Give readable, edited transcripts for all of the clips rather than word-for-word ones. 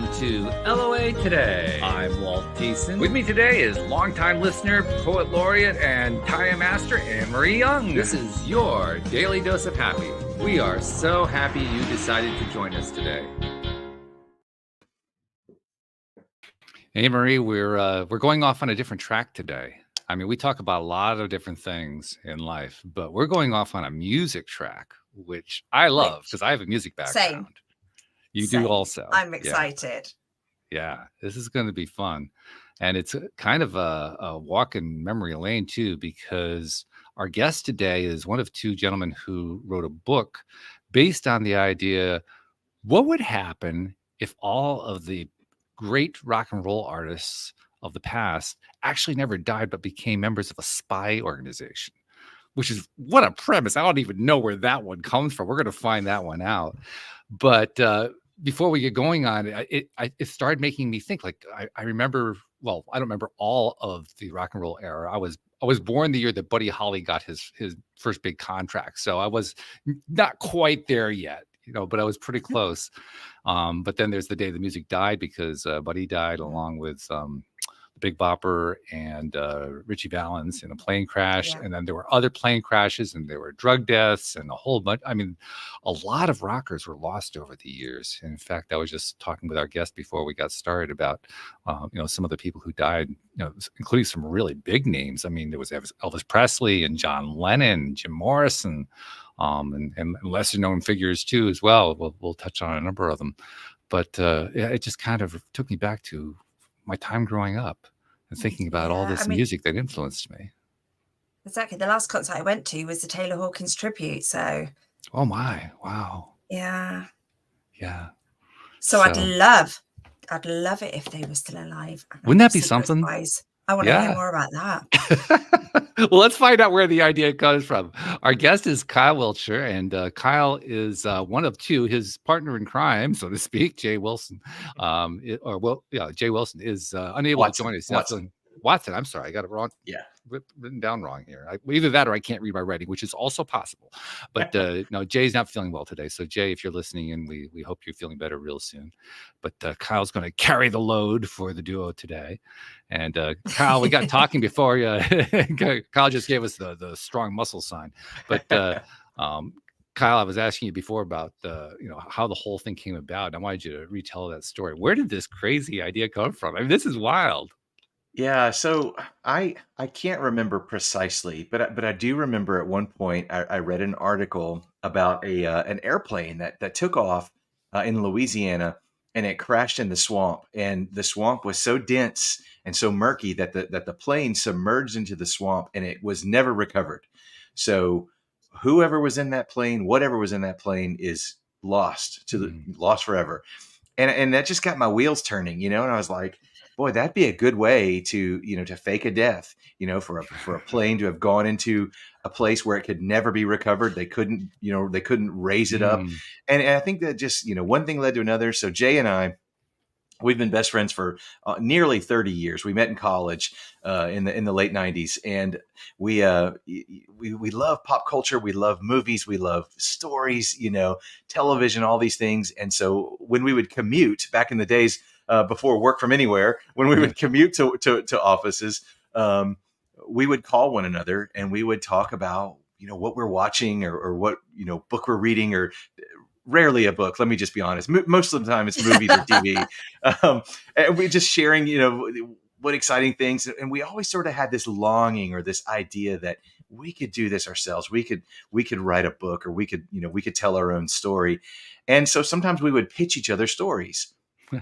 welcome to LOA Today. I'm Walt Thiessen. With me today is longtime listener, poet laureate, and Taya Master Anne-Marie Young. This is your Daily Dose of Happy. We are so happy you decided to join us today. Hey Marie, we're going off on a different track today. I mean, we talk about a lot of different things in life, but we're going off on a music track, which I love because I have a music background. Same. You do also. I'm excited. Yeah, this is going to be fun. And it's kind of a walk in memory lane too, because our guest today is one of two gentlemen who wrote a book based on the idea, what would happen if all of the great rock and roll artists of the past actually never died, but became members of a spy organization, which is what a premise. I don't even know where that one comes from. We're going to find that one out. But before we get going on, it started making me think. Like I remember. Well, I don't remember all of the rock and roll era. I was born the year that Buddy Holly got his first big contract, so I was not quite there yet, but I was pretty close. But then there's the day the music died because Buddy died along with Big Bopper and Richie Valens in a plane crash. Yeah. And then there were other plane crashes and there were drug deaths and a whole bunch. I mean, a lot of rockers were lost over the years. In fact, I was just talking with our guest before we got started about, some of the people who died, including some really big names. I mean, there was Elvis Presley and John Lennon, Jim Morrison, and lesser known figures too, as well. We'll touch on a number of them. But it just kind of took me back to my time growing up and thinking about all this music that influenced me. Exactly. The last concert I went to was the Taylor Hawkins tribute. So. Oh my! Wow. Yeah. Yeah. So I'd love it if they were still alive. Wouldn't that be something? I want to hear more about that. Well, let's find out where the idea comes from. Our guest is Kyle Wiltshire, and Kyle is one of two. His partner in crime, so to speak, Jay Wilson. Jay Wilson is unable to join us. Watson. I'm sorry, I got it wrong. Yeah, written down wrong here. Either that or I can't read my writing, which is also possible. But no, Jay's not feeling well today. So Jay, if you're listening in, we hope you're feeling better real soon. But Kyle's going to carry the load for the duo today. And Kyle, we got talking before. Kyle just gave us the strong muscle sign. But Kyle, I was asking you before about how the whole thing came about. And I wanted you to retell that story. Where did this crazy idea come from? I mean, this is wild. Yeah, so I can't remember precisely, but I do remember at one point I read an article about an airplane that took off in Louisiana and it crashed in the swamp, and the swamp was so dense and so murky that the plane submerged into the swamp and it was never recovered. So whoever was in that plane, whatever was in that plane, is lost lost forever. And that just got my wheels turning, and I was like, boy, that'd be a good way to fake a death, for a plane to have gone into a place where it could never be recovered. They couldn't raise it up. And I think that just, one thing led to another. So Jay and I, we've been best friends for nearly 30 years. We met in college in the late 90s, and we love pop culture. We love movies. We love stories, television, all these things. And so when we would commute back in the days, before work from anywhere, when we would commute to offices, we would call one another and we would talk about, what we're watching or what, book we're reading, or rarely a book. Let me just be honest. Most of the time it's movies or TV. And we're just sharing, what exciting things. And we always sort of had this longing or this idea that we could do this ourselves. We could write a book, or we could tell our own story. And so sometimes we would pitch each other stories.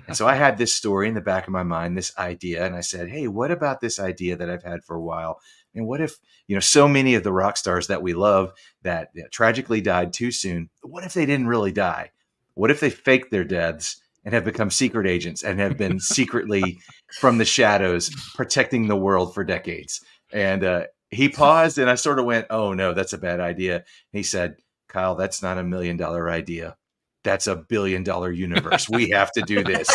And so I had this story in the back of my mind, this idea, and I said, hey, what about this idea that I've had for a while? And what if, so many of the rock stars that we love that tragically died too soon, what if they didn't really die? What if they faked their deaths and have become secret agents and have been secretly from the shadows protecting the world for decades? And he paused, and I sort of went, oh, no, that's a bad idea. And he said, Kyle, that's not $1 million idea. That's $1 billion universe. We have to do this.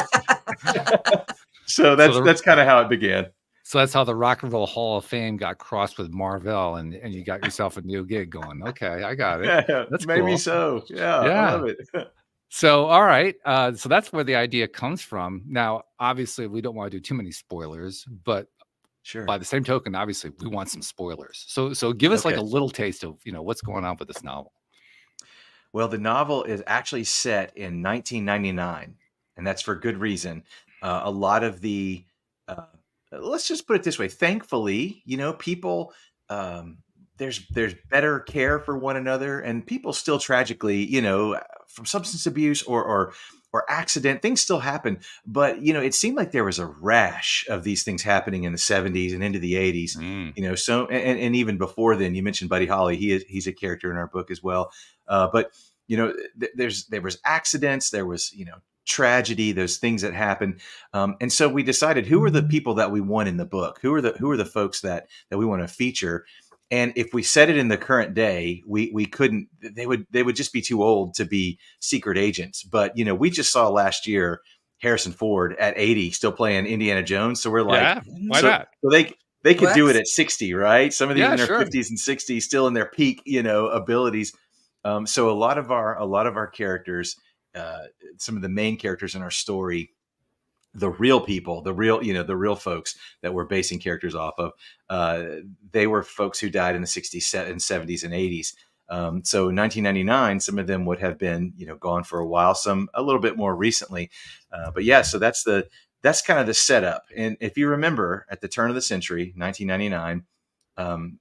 So that's kind of how it began. So that's how the Rock and Roll Hall of Fame got crossed with Marvel, and you got yourself a new gig going. Okay, I got it. Yeah, that's maybe cool. So. Yeah, I love it. So, all right. So that's where the idea comes from. Now, obviously, we don't want to do too many spoilers, but by Sure. the same token, obviously, we want some spoilers. So give us like Okay. a little taste of what's going on with this novel. Well, the novel is actually set in 1999, and that's for good reason. A lot of the, uh, let's just put it this way, thankfully, people, um, there's better care for one another, and people still tragically, from substance abuse or accident, things still happen. But it seemed like there was a rash of these things happening in the 70s and into the 80s. Mm, So and even before then, you mentioned Buddy Holly. He's a character in our book as well. But there was accidents, there was tragedy, those things that happen, and so we decided who are the people that we want in the book, who are the folks that we want to feature. And if we set it in the current day, we couldn't. They would just be too old to be secret agents. But we just saw last year Harrison Ford at 80 still playing Indiana Jones. So we're like, yeah, why so not? so they could do it Works. at 60, right? Some of these Yeah, in their sure. 50s and 60s, still in their peak, abilities. So a lot of our characters, some of the main characters in our story, the real people, the real folks that we're basing characters off of, uh, they were folks who died in the 60s and 70s and 80s. So in 1999, some of them would have been gone for a while, some a little bit more recently. But yeah, so that's kind of the setup. And if you remember, at the turn of the century, 1999. Um,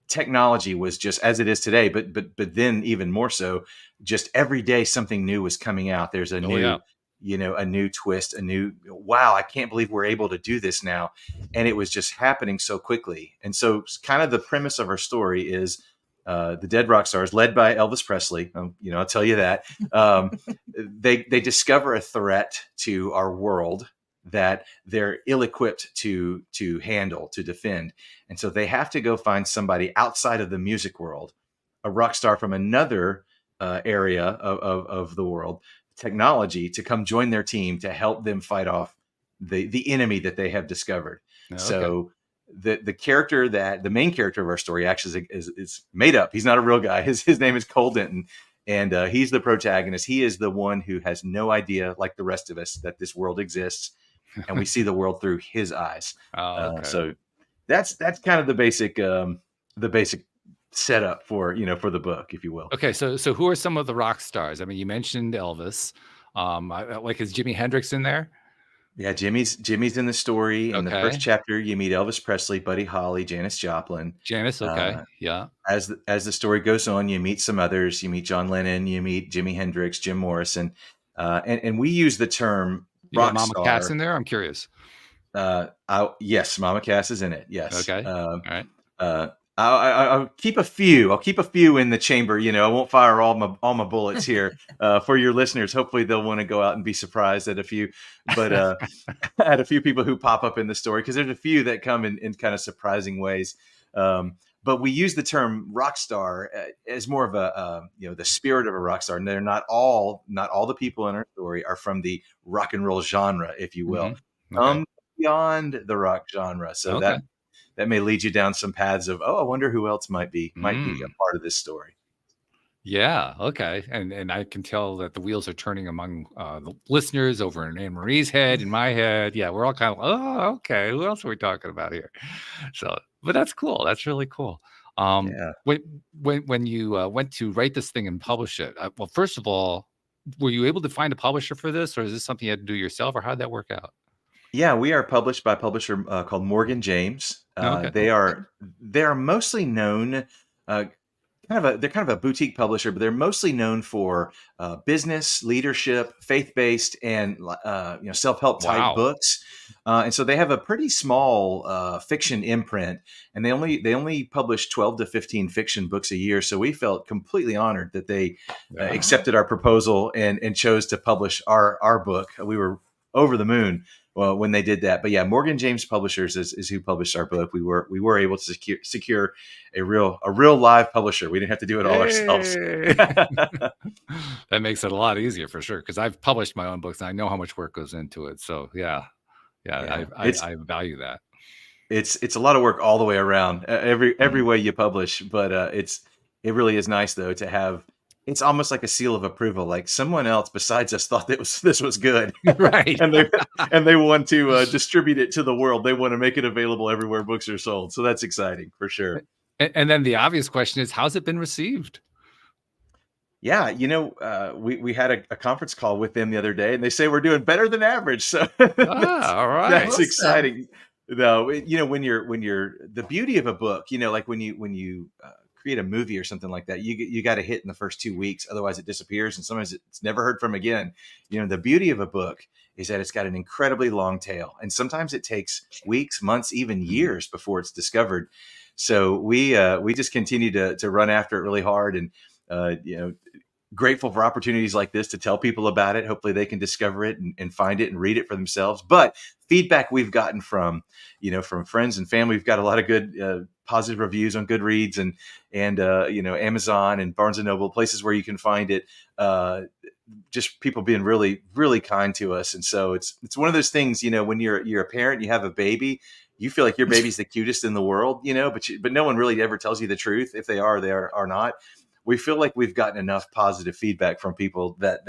Technology was just as it is today, but then even more so, just every day something new was coming out. There's a Oh new, yeah. a new twist, a new, wow, I can't believe we're able to do this now. And it was just happening so quickly. And so kind of the premise of our story is the Dead Rock Stars, led by Elvis Presley. I'll tell you that. They discover a threat to our world that they're ill-equipped to handle, to defend. And so they have to go find somebody outside of the music world, a rock star from another area of the world, technology, to come join their team to help them fight off the enemy that they have discovered. Yeah, okay. So the main character of our story actually is made up. He's not a real guy. His name is Cole Denton, and he's the protagonist. He is the one who has no idea, like the rest of us, that this world exists, and we see the world through his eyes. Oh, okay. So that's kind of the basic setup for the book, if you will. Okay, so who are some of the rock stars? I mean, you mentioned Elvis. Like is Jimi Hendrix in there? Yeah, Jimmy's in the story. In the first Okay. chapter, you meet Elvis Presley, Buddy Holly, Janis Joplin. Janice, okay. Uh, Yeah. as the story goes on, you meet some others. You meet John Lennon, you meet Jimi Hendrix, Jim Morrison, and we use the term You got rock Mama Cass star. in there? I'm curious. Yes, Mama Cass is in it. Yes. Okay. All right. Uh, I'll keep a few. I'll keep a few in the chamber. I won't fire all my bullets here for your listeners. Hopefully, they'll want to go out and be surprised at a few, but at a few people who pop up in the story, because there's a few that come in kind of surprising ways. But we use the term rock star as more of the spirit of a rock star. And they're not all the people in our story are from the rock and roll genre, if you will. Mhm. Okay. Some beyond the rock genre. So Okay. that may lead you down some paths of, oh, I wonder who else might be a Mm. part of this story. Yeah, okay. And I can tell that the wheels are turning among the listeners over in Anne Marie's head, in my head. Yeah, we're all kind of, oh, okay. Who else are we talking about here? So, but that's cool. That's really cool. Yeah. When you went to write this thing and publish it, well, first of all, were you able to find a publisher for this, or is this something you had to do yourself, or how'd that work out? Yeah, we are published by a publisher called Morgan James. No, okay. They are mostly known, they're kind of a boutique publisher, but they're mostly known for business, leadership, faith-based, and self-help type Wow. books. And so they have a pretty small fiction imprint, and they only publish 12 to 15 fiction books a year. So we felt completely honored that they Yeah. Wow. accepted our proposal and chose to publish our book. We were over the moon when they did that. But yeah, Morgan James Publishers is who published our book. We were able to secure a real live publisher. We didn't have to do it all ourselves. Yay! That makes it a lot easier for sure, because I've published my own books and I know how much work goes into it. So yeah, yeah, Yeah, I value that. it's a lot of work all the way around, every Mm. way you publish. But it really is nice though to have it's almost like a seal of approval. Like someone else besides us thought that this was good, Right. and they want to distribute it to the world. They want to make it available everywhere books are sold. So that's exciting for sure. And then the obvious question is, how's it been received? Yeah, we had a conference call with them the other day, and they say we're doing better than average. So All right. that's Awesome. exciting. Though, when you're the beauty of a book, like when you create a movie or something like that, you got to hit in the first 2 weeks, otherwise it disappears, and sometimes it's never heard from again. The beauty of a book is that it's got an incredibly long tail, and sometimes it takes weeks, months, even years before it's discovered. So we just continue to run after it really hard, and uh, you know grateful for opportunities like this to tell people about it. Hopefully they can discover it and find it and read it for themselves. But feedback we've gotten from friends and family, we've got a lot of good, positive reviews on Goodreads and Amazon and Barnes and Noble, places where you can find it. Just people being really, really kind to us. And so it's one of those things, when you're a parent, you have a baby, you feel like your baby's the cutest in the world, but no one really ever tells you the truth. If they are not. We feel like we've gotten enough positive feedback from people that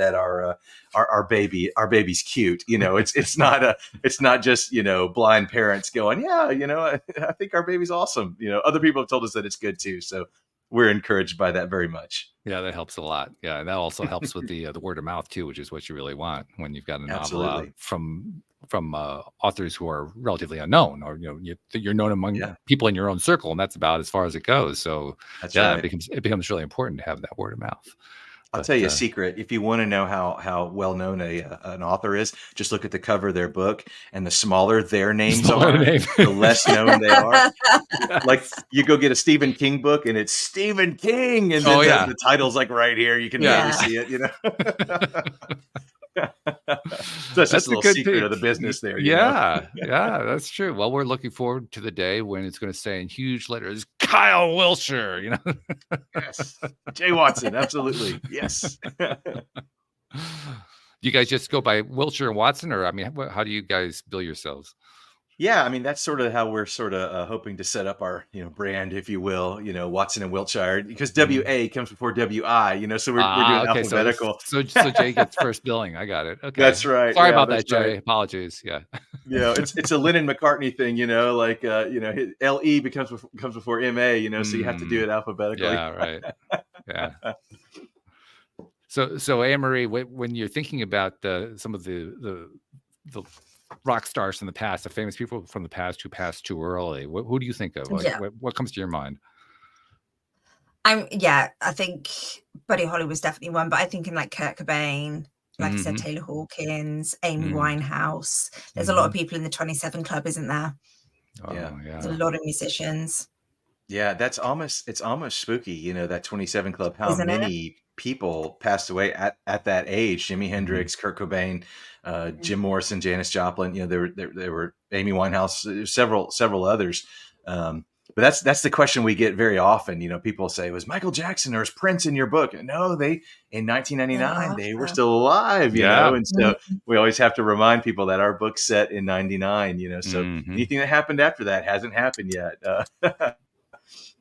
our baby's cute. It's not just blind parents going, yeah, I think our baby's awesome. Other people have told us that it's good too. So we're encouraged by that very much. Yeah, that helps a lot. Yeah, and that also helps with the word of mouth too, which is what you really want when you've got a novel out Absolutely. from authors who are relatively unknown, or you're known among Yeah, people in your own circle, and that's about as far as it goes. So that's yeah, right. it becomes really important to have that word of mouth. I'll But tell you a secret. If you want to know how well known an author is, just look at the cover of their book, and the smaller their names smaller the are, name. the less known they are. Like Yes. you go get a Stephen King book, and it's Stephen King, and Oh then yeah. the title's like right here. You can barely Yeah. Yeah. see it. So that's just a That's a little good secret of pick. the business there. Yeah, yeah, that's true. Well, we're looking forward to the day when it's going to say in huge letters, Kyle Wilshire. Yes, Jay Watson, absolutely. Yes. You guys just go by Wilshire and Watson, or I mean, how do you guys bill yourselves? Yeah, I mean that's sort of how we're sort of hoping to set up our brand, if you will. Watson and Wiltshire, because Mhm. WA comes before WI. So we're Ah, doing okay. So alphabetical. so Jay gets first billing. I got it. Okay. That's right. Sorry Yeah, about that's that, right. Jay. Apologies. Yeah. It's a Lennon McCartney thing. Like LE comes before MA. So you have to do Mm, it alphabetically. yeah. Right. Yeah. So Anne Marie, when you're thinking about some of the rock stars from the past, the famous people from the past who passed too early, who do you think of? Like, Yeah. what comes to your mind? I think Buddy Holly was definitely one, but I think in like Kurt Cobain, like I said, Hmm. Taylor Hawkins, Amy Mm, Winehouse. There's a lot of hmm. people in the 27 Club, isn't there? Yeah. Oh, There's a yeah. lot of musicians, Yeah, it's almost spooky, that 27 Club, how isn't it? many people passed away at that age. Jimi Mhm. Hendrix, Kurt Cobain, Mm. Jim Morrison, Janis Joplin, there were Amy Winehouse, several others. But that's the question we get very often. People say, was Michael Jackson or is Prince in your book? No, they in They're 1999 they were after. still alive, Yeah. and so Mm. we always have to remind people that our book's set in 99, so Hmm. anything that happened after that hasn't happened yet.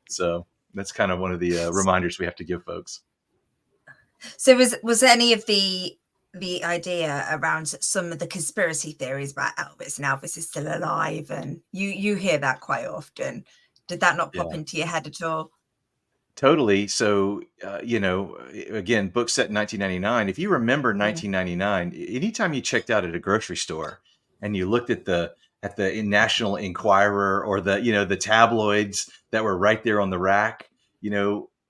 So that's kind of one of the reminders we have to give folks. So was any of the idea around some of the conspiracy theories about Elvis and Elvis is still alive, and you hear that quite often? Did that not pop Yeah, into your head at all? totally. So, again, book set in 1999. If you remember Mm. 1999, anytime you checked out at a grocery store and you looked at the National Enquirer or the tabloids that were right there on the rack,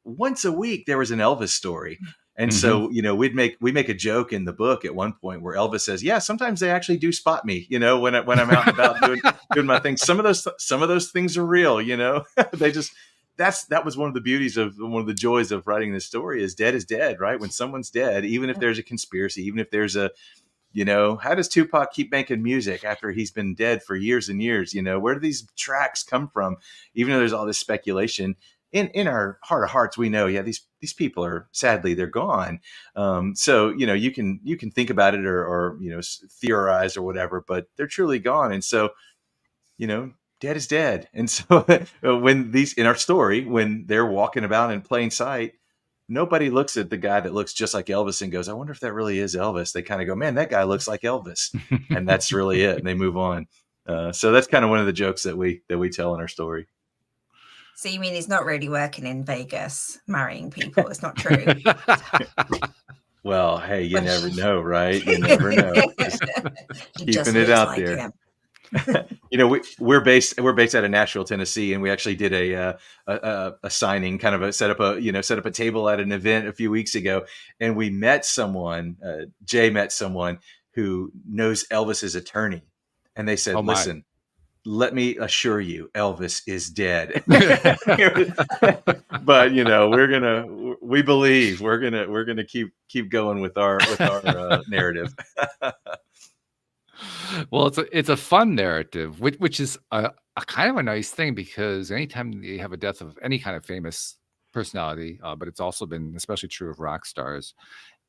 once a week there was an Elvis story. And Hmm. so, we make a joke in the book at one point where Elvis says, "Yeah, sometimes they actually do spot me, when I'm out and about doing my thing. Some of those things are real, they just that was one of the beauties of one of the joys of writing this story is dead, right? When someone's dead, even if there's a conspiracy, even if there's how does Tupac keep making music after he's been dead for years and years? Where do these tracks come from? Even though there's all this speculation, in our heart of hearts, we know, yeah, these people are sadly they're gone. So you can think about it or theorize or whatever, but they're truly gone. And so dead is dead. And so when these in our story, when they're walking about in plain sight, nobody looks at the guy that looks just like Elvis and goes, I wonder if that really is Elvis. They kind of go, man, that guy looks like Elvis. And that's really it. And they move on. So that's kind of one of the jokes that we tell in our story. So you mean he's not really working in Vegas marrying people? It's not true. Well, hey, you never know, right? You never know. Just keeping it out there. Him. You know, we're based out of Nashville, Tennessee, and we actually did a signing, kind of set up a table at an event a few weeks ago, and we met someone. Jay met someone who knows Elvis's attorney, and they said, "Listen, let me assure you, Elvis is dead." But we believe we're gonna keep going with our narrative. Well, it's a fun narrative, which is a kind of a nice thing, because anytime you have a death of any kind of famous personality, but it's also been especially true of rock stars.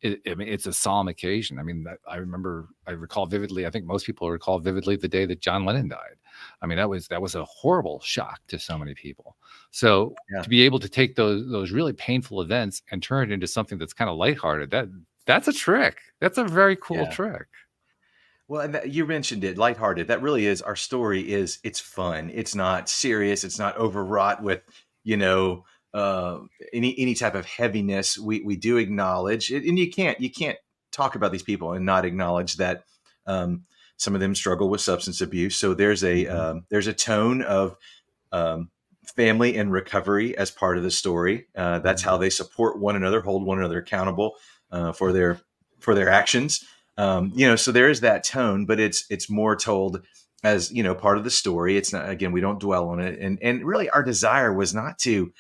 I mean, it's a solemn occasion. I mean, I recall vividly. I think most people recall vividly the day that John Lennon died. I mean, that was a horrible shock to so many people. So to be able to take those really painful events and turn it into something that's kind of lighthearted, that's a trick. That's a very cool trick. Well, and you mentioned it, lighthearted. That really is our story. It's fun. It's not serious. It's not overwrought with, any type of heaviness. We do acknowledge it, and you can't talk about these people and not acknowledge that some of them struggle with substance abuse. So there's a tone of family and recovery as part of the story. That's how they support one another, hold one another accountable for their actions. So there is that tone, but it's more told as, part of the story. It's not, again, we don't dwell on it. And really our desire was not to,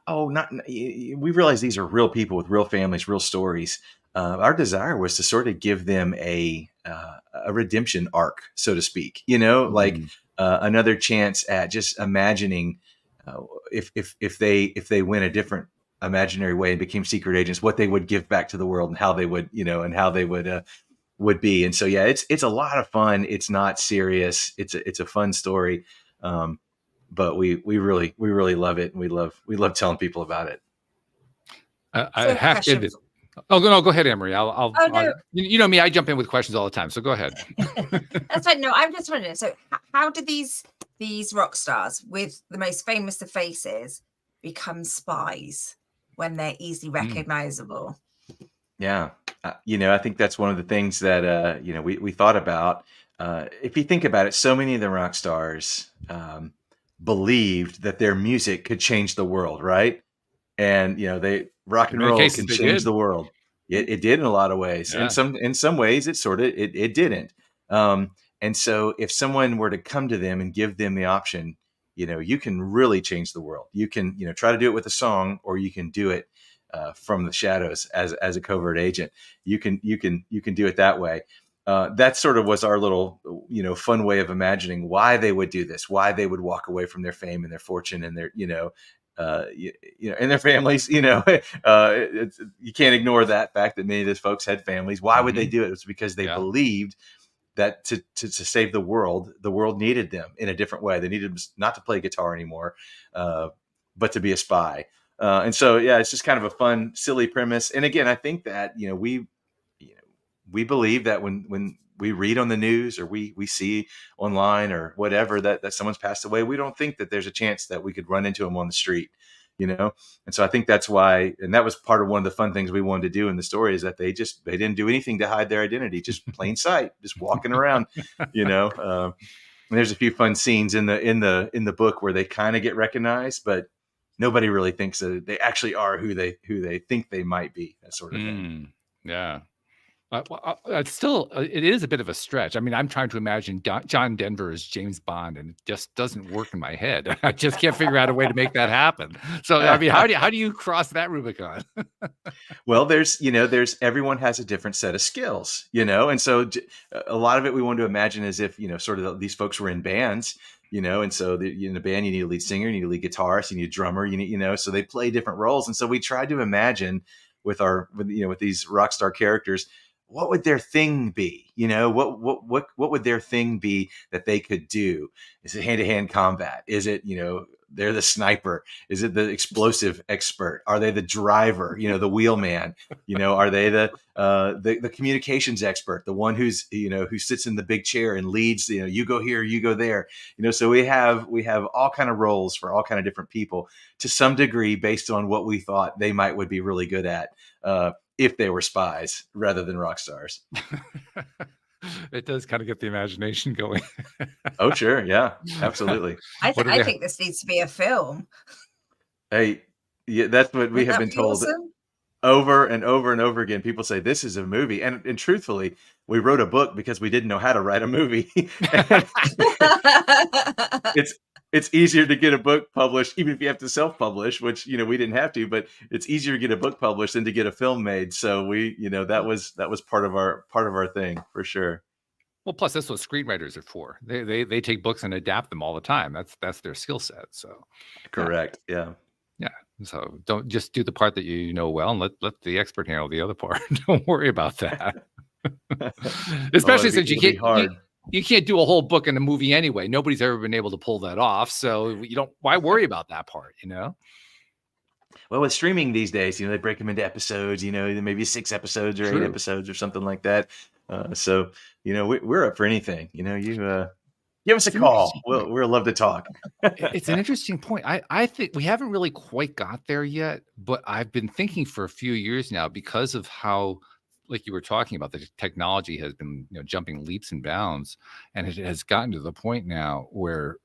we realize these are real people with real families, real stories. Our desire was to sort of give them a redemption arc, so to speak, like another chance at just imagining if they went a different imaginary way and became secret agents, what they would give back to the world and how they would, would be. And so, it's a lot of fun. It's not serious. It's a fun story. But we really love it. And we love telling people about it. I have to. Oh, no, go ahead, Emery. I'll you know me, I jump in with questions all the time. So go ahead. That's fine. No, I'm just wondering. So how did these rock stars with the most famous of faces become spies when they're easily recognizable? Yeah. I think that's one of the things that, we thought about. If you think about it, so many of the rock stars believed that their music could change the world, right? And, rock and roll can change the world. It did in a lot of ways. Yeah. In some ways, it didn't. And so if someone were to come to them and give them the option, you can really change the world. You can, try to do it with a song, or you can do it from the shadows as a covert agent. You can do it that way. That sort of was our little, fun way of imagining why they would do this, why they would walk away from their fame and their fortune and their, and their families. You can't ignore that fact that many of those folks had families. Why would they do it? It was because they believed that to save the world needed them in a different way. They needed not to play guitar anymore, but to be a spy. And so, it's just kind of a fun, silly premise. And again, I think that, we believe that when we read on the news or we see online or whatever that someone's passed away, we don't think that there's a chance that we could run into them on the street, And so I think that's why, and that was part of one of the fun things we wanted to do in the story, is that they didn't do anything to hide their identity, just plain sight, just walking around, And there's a few fun scenes in the book where they kind of get recognized, but nobody really thinks that they actually are who they think they might be, that sort of thing. Yeah. It's still, it is a bit of a stretch. I mean, I'm trying to imagine John Denver as James Bond, and it just doesn't work in my head. I just can't figure out a way to make that happen. So, I mean, how do you cross that Rubicon? Well, there's everyone has a different set of skills, and so a lot of it we wanted to imagine as if, sort of these folks were in bands, and so in a band, you need a lead singer, you need a lead guitarist, you need a drummer, you need, so they play different roles. And so we tried to imagine with these rock star characters, what would their thing be? What would their thing be that they could do? Is it hand-to-hand combat? Is it, they're the sniper? Is it the explosive expert? Are they the driver? The wheelman? Are they the communications expert? The one who sits in the big chair and leads, you go here, you go there. So we have all kind of roles for all kind of different people to some degree based on what we thought they would be really good at. If they were spies rather than rock stars. It does kind of get the imagination going. Oh, sure. Yeah, absolutely. I think this needs to be a film. Hey, yeah, that's what we have been told over and over and over again. People say this is a movie. And truthfully, we wrote a book because we didn't know how to write a movie. It's easier to get a book published, even if you have to self-publish, which, we didn't have to, but it's easier to get a book published than to get a film made. So we, that was part of our thing for sure. Well, plus that's what screenwriters are for. They take books and adapt them all the time. That's their skill set. So correct. Yeah. So don't just do the part that you know well and let the expert handle the other part. Don't worry about that. Especially since you can't do a whole book in a movie anyway. Nobody's ever been able to pull that off. So why worry about that part, Well, with streaming these days, they break them into episodes, maybe 6 episodes or 8 episodes or something like that. So, we're up for anything, you give us a call. We'll love to talk. It's an interesting point. I think we haven't really quite got there yet, but I've been thinking for a few years now because of how, like you were talking about, the technology has been jumping leaps and bounds, and it has gotten to the point now where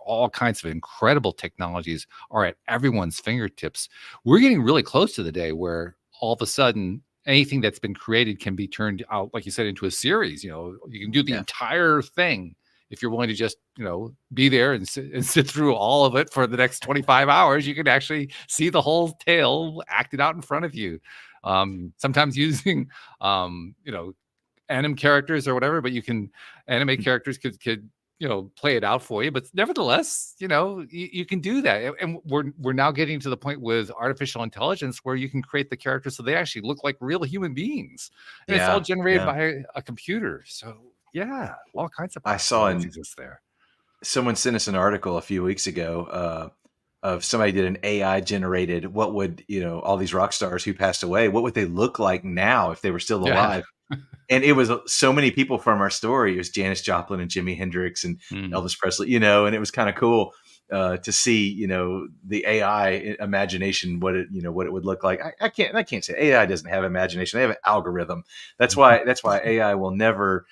all kinds of incredible technologies are at everyone's fingertips. We're getting really close to the day where all of a sudden anything that's been created can be turned out, like you said, into a series. You can do the entire thing if you're willing to just be there and sit through all of it for the next 25 hours. You can actually see the whole tale acted out in front of you. Sometimes using anim characters or whatever, but you can animate characters could play it out for you. But nevertheless, you can do that. And we're now getting to the point with artificial intelligence where you can create the characters so they actually look like real human beings, and it's all generated by a computer. So all kinds of possibilities exist there. Someone sent us an article a few weeks ago of somebody did an AI generated, what would, all these rock stars who passed away, what would they look like now if they were still alive? And it was so many people from our story. It was Janis Joplin and Jimi Hendrix and Elvis Presley, and it was kind of cool to see, the AI imagination, what it would look like. I can't say AI doesn't have imagination. They have an algorithm. That's why AI will never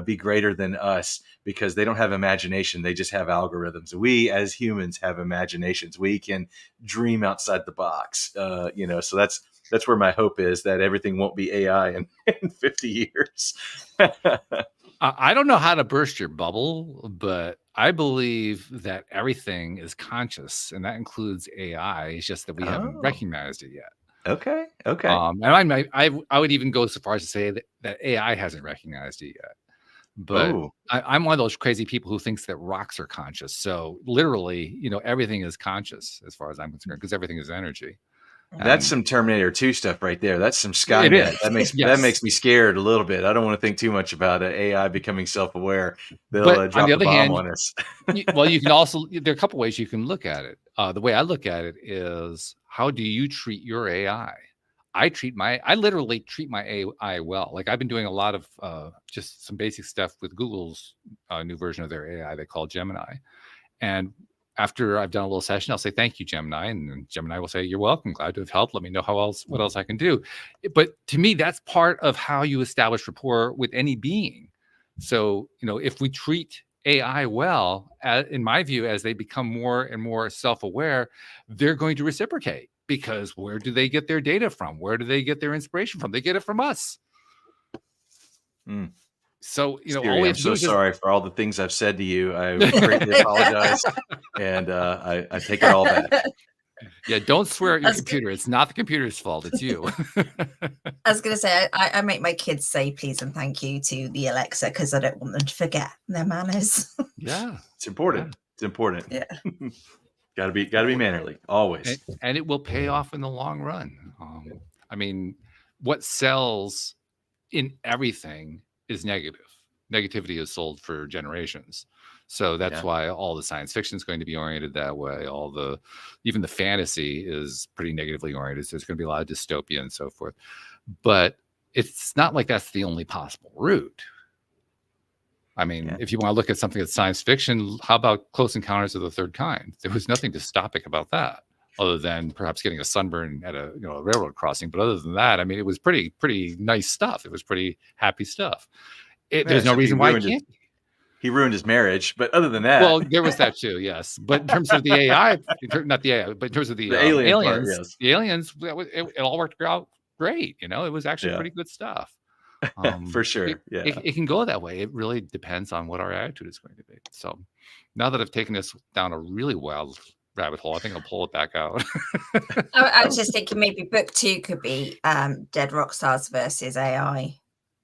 be greater than us, because they don't have imagination. They just have algorithms. We as humans have imaginations. We can dream outside the box, so that's where my hope is, that everything won't be AI in 50 years. I don't know how to burst your bubble, but I believe that everything is conscious, and that includes AI. It's just that we haven't recognized it yet. Okay. And I would even go so far as to say that AI hasn't recognized it yet. But I'm one of those crazy people who thinks that rocks are conscious. So literally, everything is conscious as far as I'm concerned, because everything is energy. That's some Terminator 2 stuff right there. That's some Skynet. That makes me scared a little bit. I don't want to think too much about AI becoming self-aware. They'll drop the bomb on us. Well, you can also, there are a couple ways you can look at it. The way I look at it is, how do you treat your AI? I literally treat my AI well. Like, I've been doing a lot of just some basic stuff with Google's new version of their AI they call Gemini. And after I've done a little session, I'll say, thank you, Gemini. And then Gemini will say, you're welcome. Glad to have helped. Let me know what else I can do. But to me, that's part of how you establish rapport with any being. So, if we treat AI well, in my view, as they become more and more self-aware, they're going to reciprocate, because where do they get their data from? Where do they get their inspiration from? They get it from us. So, Siri, I'm so sorry for all the things I've said to you. I greatly apologize, and I take it all back. Yeah, don't swear at your computer. It's not the computer's fault. It's you. I was going to say, I make my kids say please and thank you to the Alexa, because I don't want them to forget their manners. Yeah, it's important. Yeah. It's important. Yeah, gotta be mannerly always, and it will pay off in the long run. I mean, what sells in everything is negative. Negativity is sold for generations. So that's Yeah. why all the science fiction is going to be oriented that way. Even the fantasy is pretty negatively oriented. So there's going to be a lot of dystopia and so forth. But it's not like that's the only possible route. I mean, if you want to look at something that's science fiction, how about Close Encounters of the Third Kind? There was nothing dystopic about that, other than perhaps getting a sunburn at a railroad crossing. But other than that, I mean, it was pretty nice stuff. It was pretty happy stuff. There's no reason why it can't be. He ruined his marriage, but other than that, well, there was that too, yes. But in terms of the AI, not the AI, but in terms of the aliens, part, yes. the aliens, it all worked out great. It was actually pretty good stuff. For sure. It can go that way. It really depends on what our attitude is going to be. So now that I've taken this down a really wild rabbit hole, I think I'll pull it back out. I was just thinking maybe book 2 could be dead rock stars versus AI.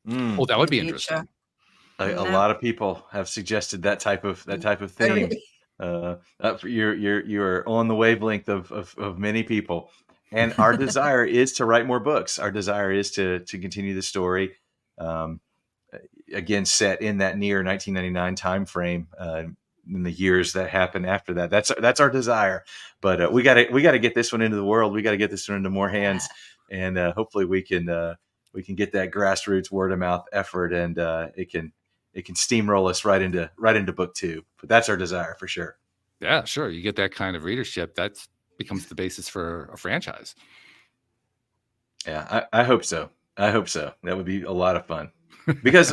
Oh, that would be interesting. A lot of people have suggested that type of theme. You're on the wavelength of many people, and our desire is to write more books. Our desire is to continue the story. Again, set in that near 1999 time frame, in the years that happen after that. That's our desire. But we got to get this one into the world. We got to get this one into more hands, and hopefully we can get that grassroots word of mouth effort, and it can steamroll us right into book 2. But that's our desire for sure. Yeah, sure. You get that kind of readership, that becomes the basis for a franchise. Yeah, I hope so. That would be a lot of fun. Because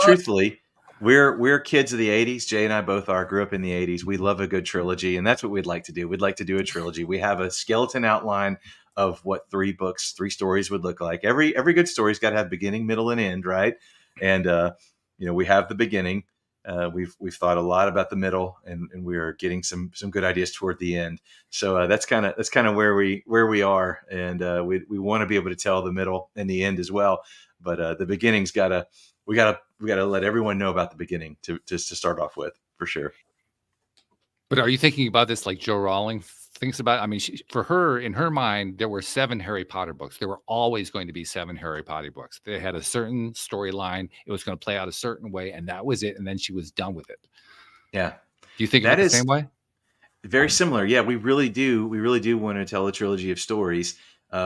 truthfully, we're kids of the 80s. Jay and I both grew up in the 80s. We love a good trilogy, and that's what we'd like to do. We'd like to do a trilogy. We have a skeleton outline of what 3 stories would look like. Every good story's got to have beginning, middle, and end, right? And we have the beginning. We've thought a lot about the middle, and we are getting some good ideas toward the end. So that's kind of where we are, and we want to be able to tell the middle and the end as well. But the beginning's we gotta let everyone know about the beginning to start off with, for sure. But are you thinking about this like Joe Rowling thinks about it? I mean, for her, in her mind, there were 7 Harry Potter books. There were always going to be 7 Harry Potter books. They had a certain storyline. It was going to play out a certain way, and that was it. And then she was done with it. Yeah. Do you think that is the same way? Very similar. Yeah, we really do. We really do want to tell a trilogy of stories.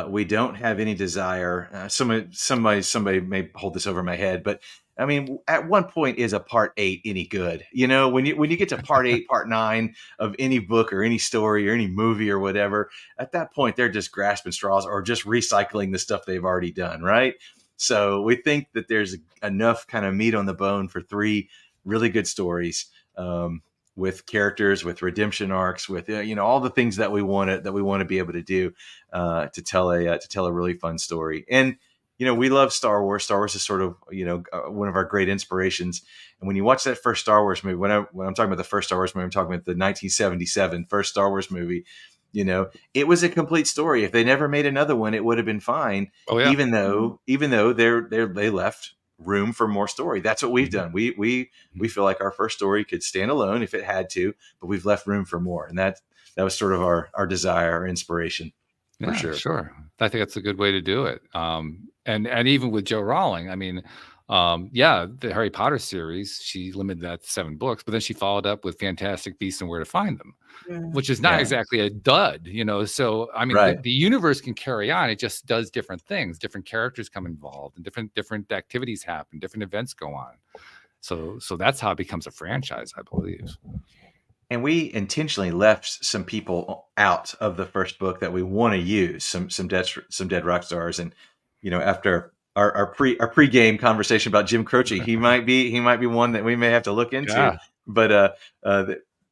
We don't have any desire. Somebody may hold this over my head, but I mean, at one point, is a part 8 any good? When you get to part 8, part 9 of any book or any story or any movie or whatever, at that point, they're just grasping straws or just recycling the stuff they've already done, right? So we think that there's enough kind of meat on the bone for 3 really good stories, with characters, with redemption arcs, with all the things that we want to be able to do to tell a really fun story. And we love Star Wars. Star Wars is sort of one of our great inspirations. And when you watch that first Star Wars movie, when I'm talking about the first Star Wars movie, I'm talking about the 1977 first Star Wars movie. It was a complete story. If they never made another one, it would have been fine. Oh, yeah. Even though they left room for more story. That's what we've done. We feel like our first story could stand alone if it had to, but we've left room for more. And that was sort of our desire, our inspiration. For sure. I think that's a good way to do it. And even with Joe Rowling, I mean, the Harry Potter series, she limited that to 7 books, but then she followed up with Fantastic Beasts and Where to Find Them, which is not exactly a dud, So, I mean, the universe can carry on. It just does different things. Different characters come involved, and different activities happen. Different events go on. So that's how it becomes a franchise, I believe. And we intentionally left some people out of the first book that we want to use, some dead rock stars. And after our pre-game conversation about Jim Croce, he might be one that we may have to look into. Yeah. But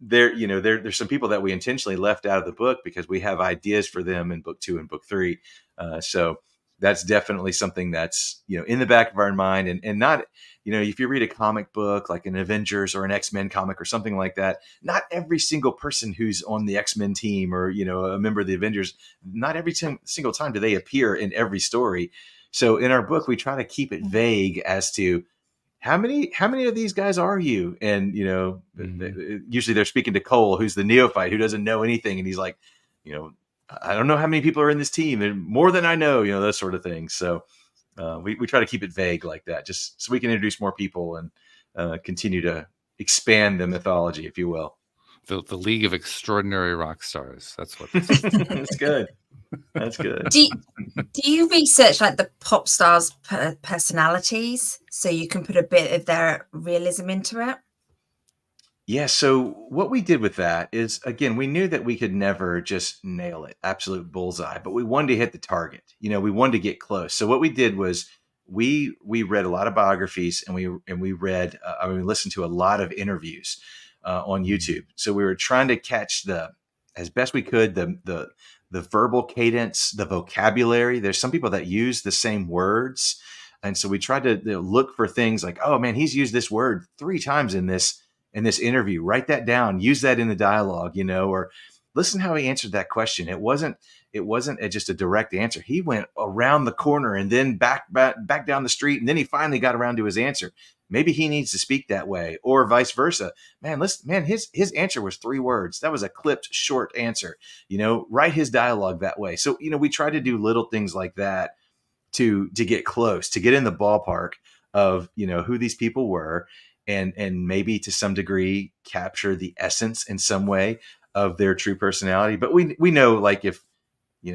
there's some people that we intentionally left out of the book because we have ideas for them in book 2 and book 3. So that's definitely something that's in the back of our mind, and not if you read a comic book like an Avengers or an X-Men comic or something like that, not every single person who's on the X-Men team or a member of the Avengers, not every single time do they appear in every story. So in our book, we try to keep it vague as to how many of these guys are you? And usually they're speaking to Cole, who's the neophyte who doesn't know anything, and he's like, I don't know how many people are in this team, and more than I know, that sort of thing. So We try to keep it vague like that, just so we can introduce more people and continue to expand the mythology, if you will. The League of Extraordinary Rock Stars. That's what this is. That's good. That's good. Do you research like the pop stars' personalities so you can put a bit of their realism into it? Yeah. So what we did with that is, again, we knew that we could never just nail it, absolute bullseye, but we wanted to hit the target. We wanted to get close. So what we did was we read a lot of biographies, and we read, we listened to a lot of interviews on YouTube. So we were trying to catch as best we could, the verbal cadence, the vocabulary. There's some people that use the same words, and so we tried to look for things like, oh man, he's used this word 3 times in this interview. Write that down. Use that in the dialogue, or listen how he answered that question. It wasn't just a direct answer. He went around the corner and then back down the street, and then he finally got around to his answer. Maybe he needs to speak that way, or vice versa. Man, listen, man, his answer was 3 words. That was a clipped short answer. Write his dialogue that way. So, we try to do little things like that to get close, to get in the ballpark of, who these people were, and maybe to some degree capture the essence in some way of their true personality. But we know, like, if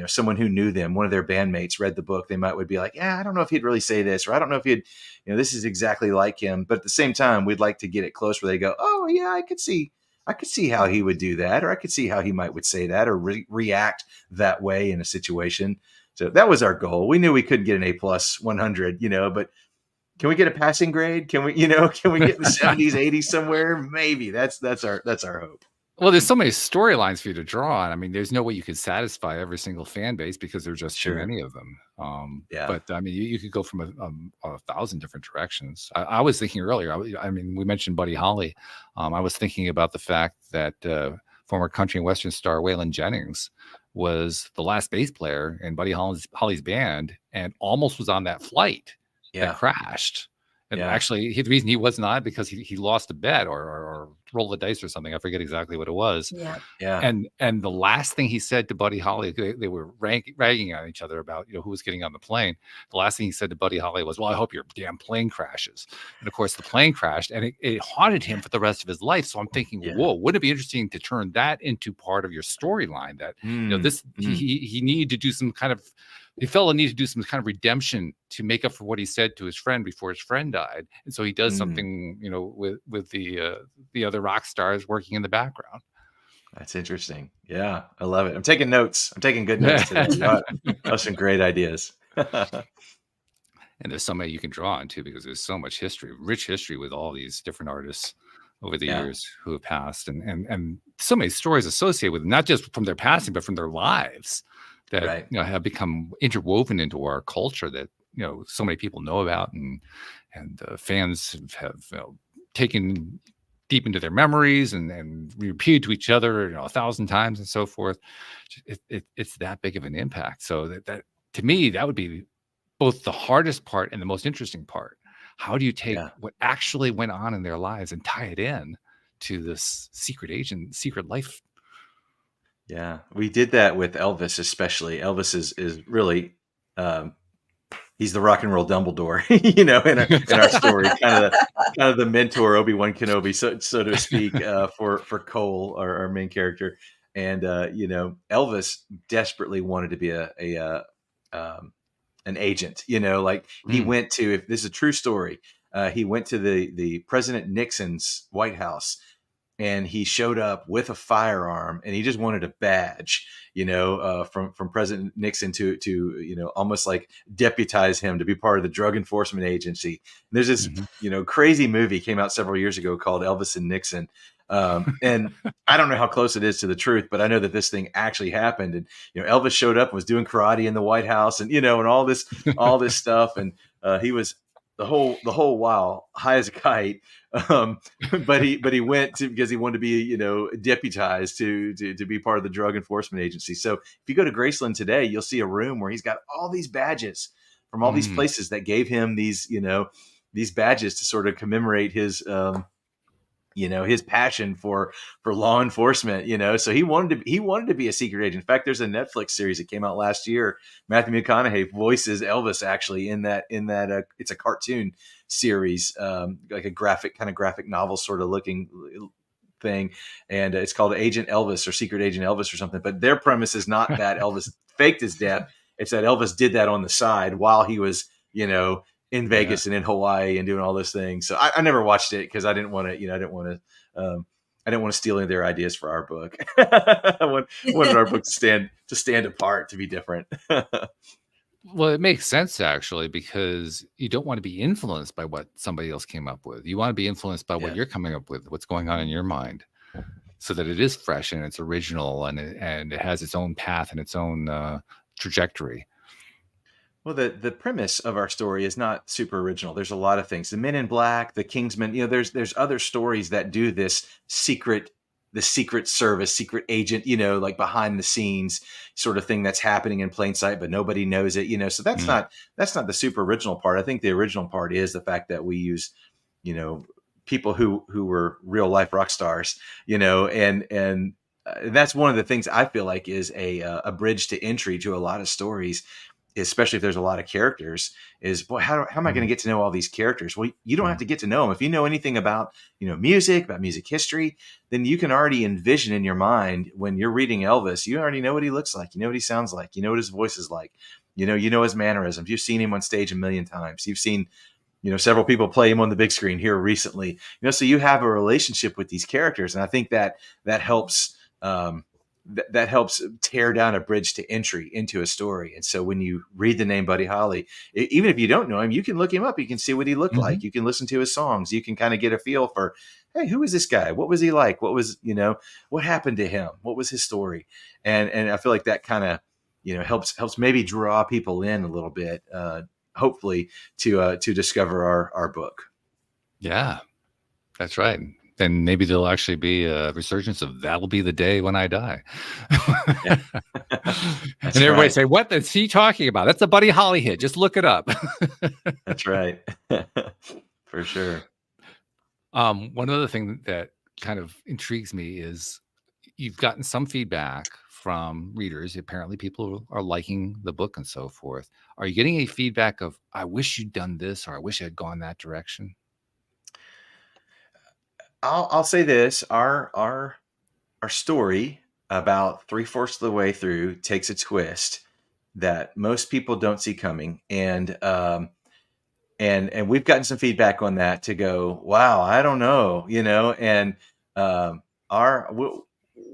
someone who knew them, one of their bandmates, read the book, they would be like, yeah, I don't know if he'd really say this, or I don't know if he'd, this is exactly like him. But at the same time, we'd like to get it close where they go, oh yeah, I could see how he would do that, or I could see how he would say that, or react that way in a situation. So that was our goal. We knew we couldn't get an A+ 100, but can we get a passing grade? Can we, can we get in the 70s, 80s somewhere? Maybe that's our hope. Well, there's so many storylines for you to draw on. I mean, there's no way you could satisfy every single fan base because there's just too many of them. Yeah. But I mean, you could go from a 1,000 different directions. I was thinking earlier, I mean, we mentioned Buddy Holly. I was thinking about the fact that former country and western star Waylon Jennings was the last bass player in Buddy Holly's band, and almost was on that flight that crashed. And actually, the reason he was not, because he lost a bet or rolled the dice or something. I forget exactly what it was. Yeah. And the last thing he said to Buddy Holly, they were ragging on each other about who was getting on the plane. The last thing he said to Buddy Holly was, "Well, I hope your damn plane crashes." And of course, the plane crashed, and it haunted him for the rest of his life. So I'm thinking, whoa, wouldn't it be interesting to turn that into part of your storyline? That he needed to do some kind of. The fellow needed to do some kind of redemption to make up for what he said to his friend before his friend died, and so he does something, with the other rock stars working in the background. That's interesting. Yeah, I love it. I'm taking notes. I'm taking good notes today. Those some great ideas. And there's so many you can draw on too, because there's so much history, rich history with all these different artists over the years who have passed, and so many stories associated with them, not just from their passing, but from their lives that have become interwoven into our culture that so many people know about, and fans have taken deep into their memories and repeated to each other 1,000 times and so forth. It's that big of an impact. So that to me, that would be both the hardest part and the most interesting part. How do you take what actually went on in their lives and tie it in to this secret life? Yeah, we did that with Elvis, especially. Elvis is really, he's the rock and roll Dumbledore, in our story, kind of the mentor, Obi-Wan Kenobi, so to speak, for Cole, our main character. And Elvis desperately wanted to be an agent. He went to, if this is a true story, he went to the President Nixon's White House. And he showed up with a firearm, and he just wanted a badge, from President Nixon to almost like deputize him to be part of the Drug Enforcement Agency. And there's this, crazy movie came out several years ago called Elvis and Nixon. And I don't know how close it is to the truth, but I know that this thing actually happened. And, Elvis showed up and was doing karate in the White House, and, and all this stuff. And he was the whole while high as a kite. But he went because he wanted to be, deputized to be part of the Drug Enforcement Agency. So if you go to Graceland today, you'll see a room where he's got all these badges from all these places that gave him these, these badges to sort of commemorate his, his passion for law enforcement, so he wanted to be a secret agent. In fact, there's a Netflix series that came out last year. Matthew McConaughey voices Elvis actually in that it's a cartoon series, like a graphic novel sort of looking thing, and it's called Agent Elvis or Secret Agent Elvis or something. But their premise is not that Elvis faked his death; it's that Elvis did that on the side while he was, in Yeah. Vegas and in Hawaii and doing all those things. So I never watched it because I didn't want to, I didn't want to steal any of their ideas for our book. I wanted our book to stand apart, to be different. Well, it makes sense actually, because you don't want to be influenced by what somebody else came up with. You want to be influenced by what Yeah. you're coming up with, what's going on in your mind, so that it is fresh and it's original and it has its own path and its own trajectory. Well, the premise of our story is not super original. There's a lot of things. The Men in Black, the Kingsman. There's other stories that do this the secret service, secret agent. Like behind the scenes sort of thing that's happening in plain sight, but nobody knows it. So that's Mm. not the super original part. I think the original part is the fact that we use, people who were real life rock stars. And that's one of the things I feel like is a bridge to entry to a lot of stories, especially if there's a lot of characters. Is, boy, how am I going to get to know all these characters? Well, you don't have to get to know them. If you know anything about music, about music history, then you can already envision in your mind, when you're reading Elvis, you already know what he looks like, you know what he sounds like, you know what his voice is like, you know his mannerisms. You've seen him on stage a million times. You've seen several people play him on the big screen here recently. So you have a relationship with these characters, and I think that helps. That helps tear down a bridge to entry into a story. And so when you read the name Buddy Holly, even if you don't know him, you can look him up. You can see what he looked like. You can listen to his songs. You can kind of get a feel for, hey, who is this guy? What was he like? What happened to him? What was his story? And I feel like that kind of, helps maybe draw people in a little bit, hopefully to discover our book. Yeah, that's right. Then maybe there'll actually be a resurgence of "That'll Be the Day When I Die." Yeah. And everybody right. say, "What is he talking about? That's a Buddy Holly hit. Just look it up." That's right. For sure. One other thing that kind of intrigues me is you've gotten some feedback from readers. Apparently, people are liking the book and so forth. Are you getting any feedback of, "I wish you'd done this," or "I wish I'd gone that direction"? I'll say this: our story, about 3/4 of the way through, takes a twist that most people don't see coming, and we've gotten some feedback on that to go, wow, I don't know, and our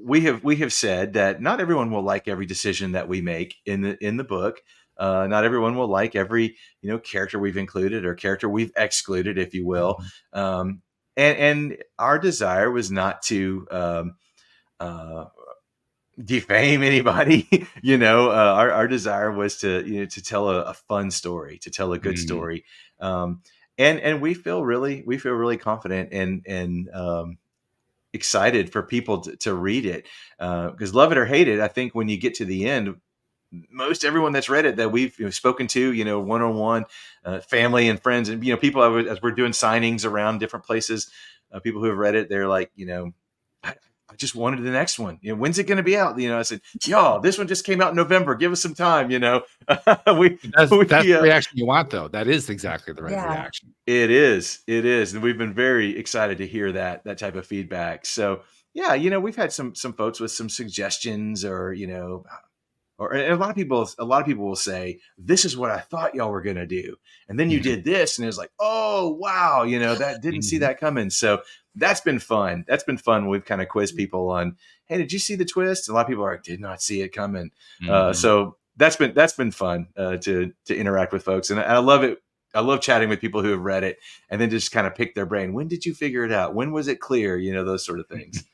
we have said that not everyone will like every decision that we make in the book. Not everyone will like every character we've included or character we've excluded, if you will. And our desire was not to defame anybody. Our desire was to tell a fun story, to tell a good story. And we feel really confident and excited for people to read it, because love it or hate it, I think when you get to the end, most everyone that's read it that we've spoken to, one-on-one, family and friends, and people as we're doing signings around different places, people who have read it, they're like, I just wanted the next one. When's it going to be out? I said, y'all, this one just came out in November. Give us some time. That's the reaction you want, though. That is exactly the right reaction. It is, and we've been very excited to hear that type of feedback. So yeah, we've had some folks with some suggestions, or and a lot of people will say, this is what I thought y'all were going to do, and then you did this, and it's like, oh wow, that didn't see that coming. So that's been fun. We've kind of quizzed people on, hey, did you see the twist? And a lot of people are like, did not see it coming. So that's been fun to interact with folks, and I love it. I love chatting with people who have read it and then just kind of pick their brain. When did you figure it out? When was it clear? Those sort of things.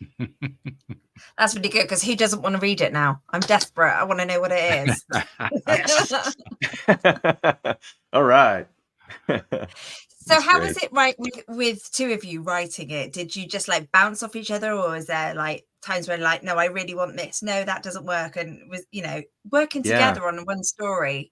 That's really good, because who doesn't want to read it now? I'm desperate. I want to know what it is. All right. So how was it with two of you writing it? Did you just like bounce off each other, or is there like times when like, no, I really want this, no, that doesn't work, and was working together on one story?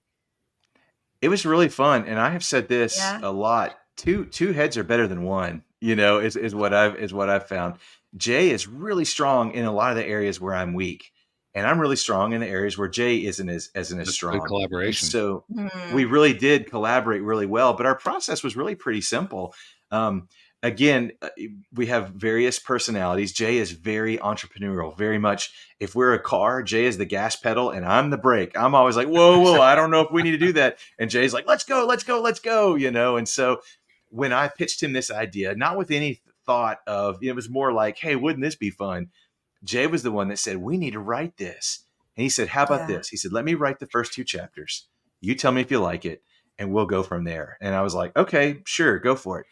It was really fun, and I have said this a lot. Two heads are better than one is what I've found. Jay is really strong in a lot of the areas where I'm weak, and I'm really strong in the areas where Jay isn't as That's good strong. And collaboration. so we Mm, really did collaborate really well, but our process was really pretty simple. Um, Again, we have various personalities. Jay is very entrepreneurial, very much. If we're a car, Jay is the gas pedal and I'm the brake. I'm always like, whoa, whoa, I don't know if we need to do that. And Jay's like, let's go, let's go, let's go, And so when I pitched him this idea, not with any thought of, it was more like, hey, wouldn't this be fun? Jay was the one that said, we need to write this. And he said, how about yeah. this? He said, let me write the first 2 chapters. You tell me if you like it, and we'll go from there. And I was like, okay, sure, go for it.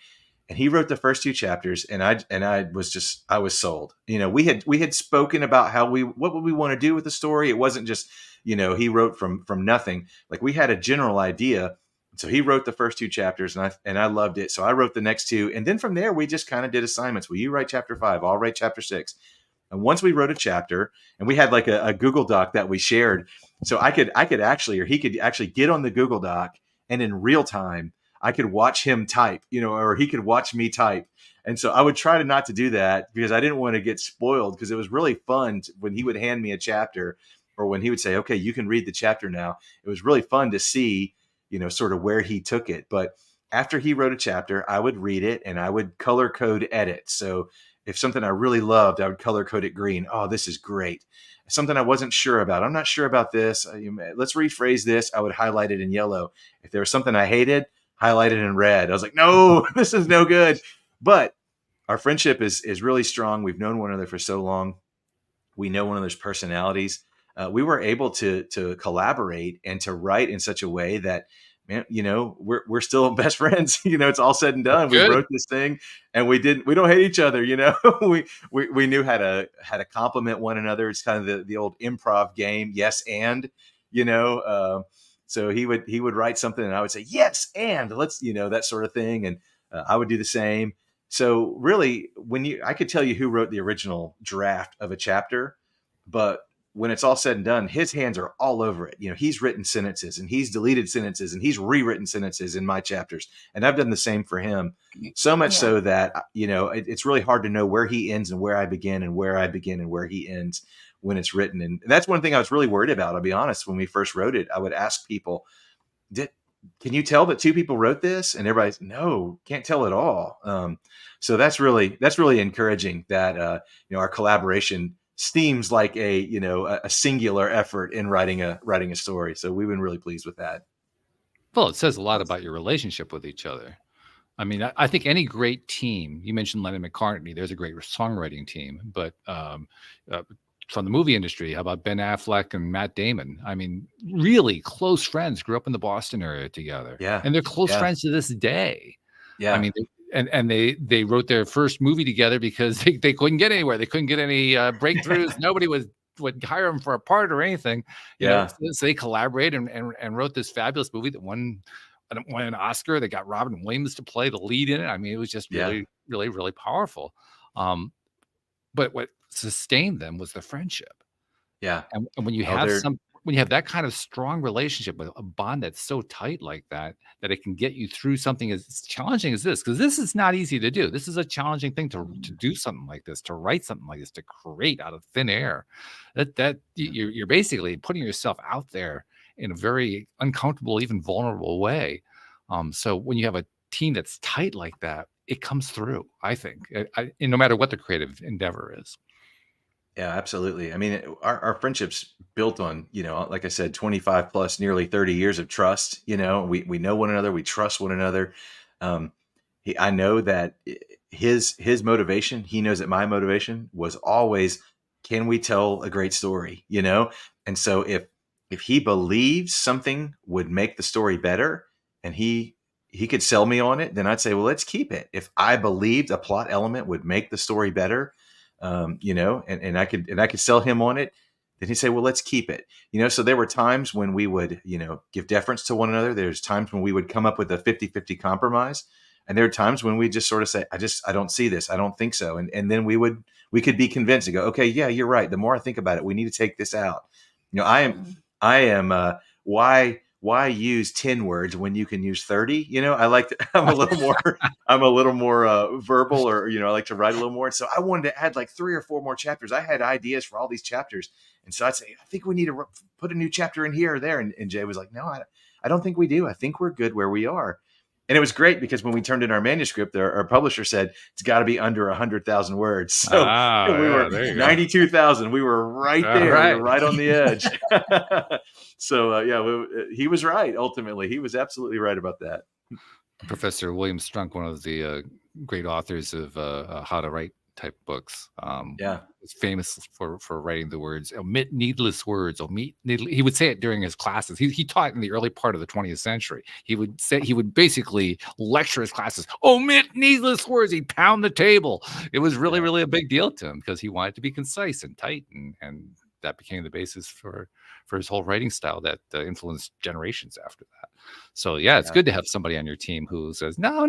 And he wrote the first 2 chapters, and I was sold. We had spoken about what would we want to do with the story. It wasn't just, he wrote from nothing. Like, we had a general idea. So he wrote the first 2 chapters, and I loved it. So I wrote the next 2, and then from there we just kind of did assignments. Will you write chapter 5? I'll write chapter 6. And once we wrote a chapter, and we had like a Google Doc that we shared, so I could actually, or he could actually get on the Google Doc, and in real time I could watch him type, or he could watch me type. And so I would try to not to do that because I didn't want to get spoiled, because it was really fun when he would hand me a chapter, or when he would say, okay, you can read the chapter now. It was really fun to see, sort of where he took it. But after he wrote a chapter, I would read it and I would color code edit. So if something I really loved, I would color code it green. Oh, this is great. Something I wasn't sure about. I'm not sure about this. Let's rephrase this. I would highlight it in yellow. If there was something I hated, highlight it in red. I was like, no, this is no good. But our friendship is really strong. We've known one another for so long. We know one another's personalities. We were able to collaborate and to write in such a way that, man, we're still best friends. It's all said and That's done. We good. wrote this thing, and we don't hate each other. We knew how to compliment one another. It's kind of the old improv game, yes and. So he would write something, and I would say yes and let's, that sort of thing, and I would do the same. So really, I could tell you who wrote the original draft of a chapter, but when it's all said and done, his hands are all over it. He's written sentences, and he's deleted sentences, and he's rewritten sentences in my chapters. And I've done the same for him. So much Yeah. so that, it's really hard to know where he ends and where I begin, and where I begin and where he ends when it's written. And that's one thing I was really worried about. I'll be honest. When we first wrote it, I would ask people, can you tell that 2 people wrote this? And everybody's, no, can't tell at all. So that's really encouraging that, our collaboration seems like a singular effort in writing a story. So we've been really pleased with that. Well, it says a lot about your relationship with each other. I mean, I think any great team, you mentioned Lennon McCartney, there's a great songwriting team, but from the movie industry, how about Ben Affleck and Matt Damon? I mean, really close friends, grew up in the Boston area together. Yeah. And they're close Yeah. friends to this day. Yeah. I mean, and they wrote their first movie together because they couldn't get anywhere. They couldn't get any breakthroughs. Nobody would hire them for a part or anything. So they collaborated and wrote this fabulous movie that won an Oscar. They got Robin Williams to play the lead in it. I mean, it was just really, really, really powerful. But what sustained them was the friendship. Yeah. And when you have that kind of strong relationship with a bond that's so tight like that it can get you through something as challenging as this, because this is not easy to do. This is a challenging thing to do something like this, to write something like this, to create out of thin air. That you're basically putting yourself out there in a very uncomfortable, even vulnerable way. So when you have a team that's tight like that, it comes through, I think, no matter what the creative endeavor is. Yeah, absolutely. I mean, our friendship's built on, like I said, 25 plus, nearly 30 years of trust. We know one another, we trust one another. I know that his motivation, he knows that my motivation was always, can we tell a great story? And so if he believes something would make the story better, and he could sell me on it, then I'd say, well, let's keep it. If I believed a plot element would make the story better, and I could sell him on it, then he'd say, well, let's keep it. So there were times when we would, give deference to one another. There's times when we would come up with a 50-50 compromise. And there are times when we just sort of say, I don't see this. I don't think so. And then we could be convinced and go, okay, yeah, you're right. The more I think about it, we need to take this out. I am, why why use 10 words when you can use 30? I like to, I'm a little more verbal, or, I like to write a little more. So I wanted to add like 3 or 4 more chapters. I had ideas for all these chapters. And so I'd say, I think we need to put a new chapter in here or there. And Jay was like, no, I don't think we do. I think we're good where we are. And it was great because when we turned in our manuscript, our publisher said it's got to be under 100,000 words. So we were there you go. 92,000. We were right All there. right. We were right on the edge. So he was right. Ultimately, he was absolutely right about that. Professor William Strunk, one of the great authors of how to write type books, is famous for writing the words omit needless words. He would say it during his classes. He taught in the early part of the 20th century. He would basically lecture his classes, omit needless words. He'd pound the table. It was really, really a big deal to him because he wanted to be concise and tight, and that became the basis for his whole writing style that influenced generations after that. So it's good to have somebody on your team who says, no,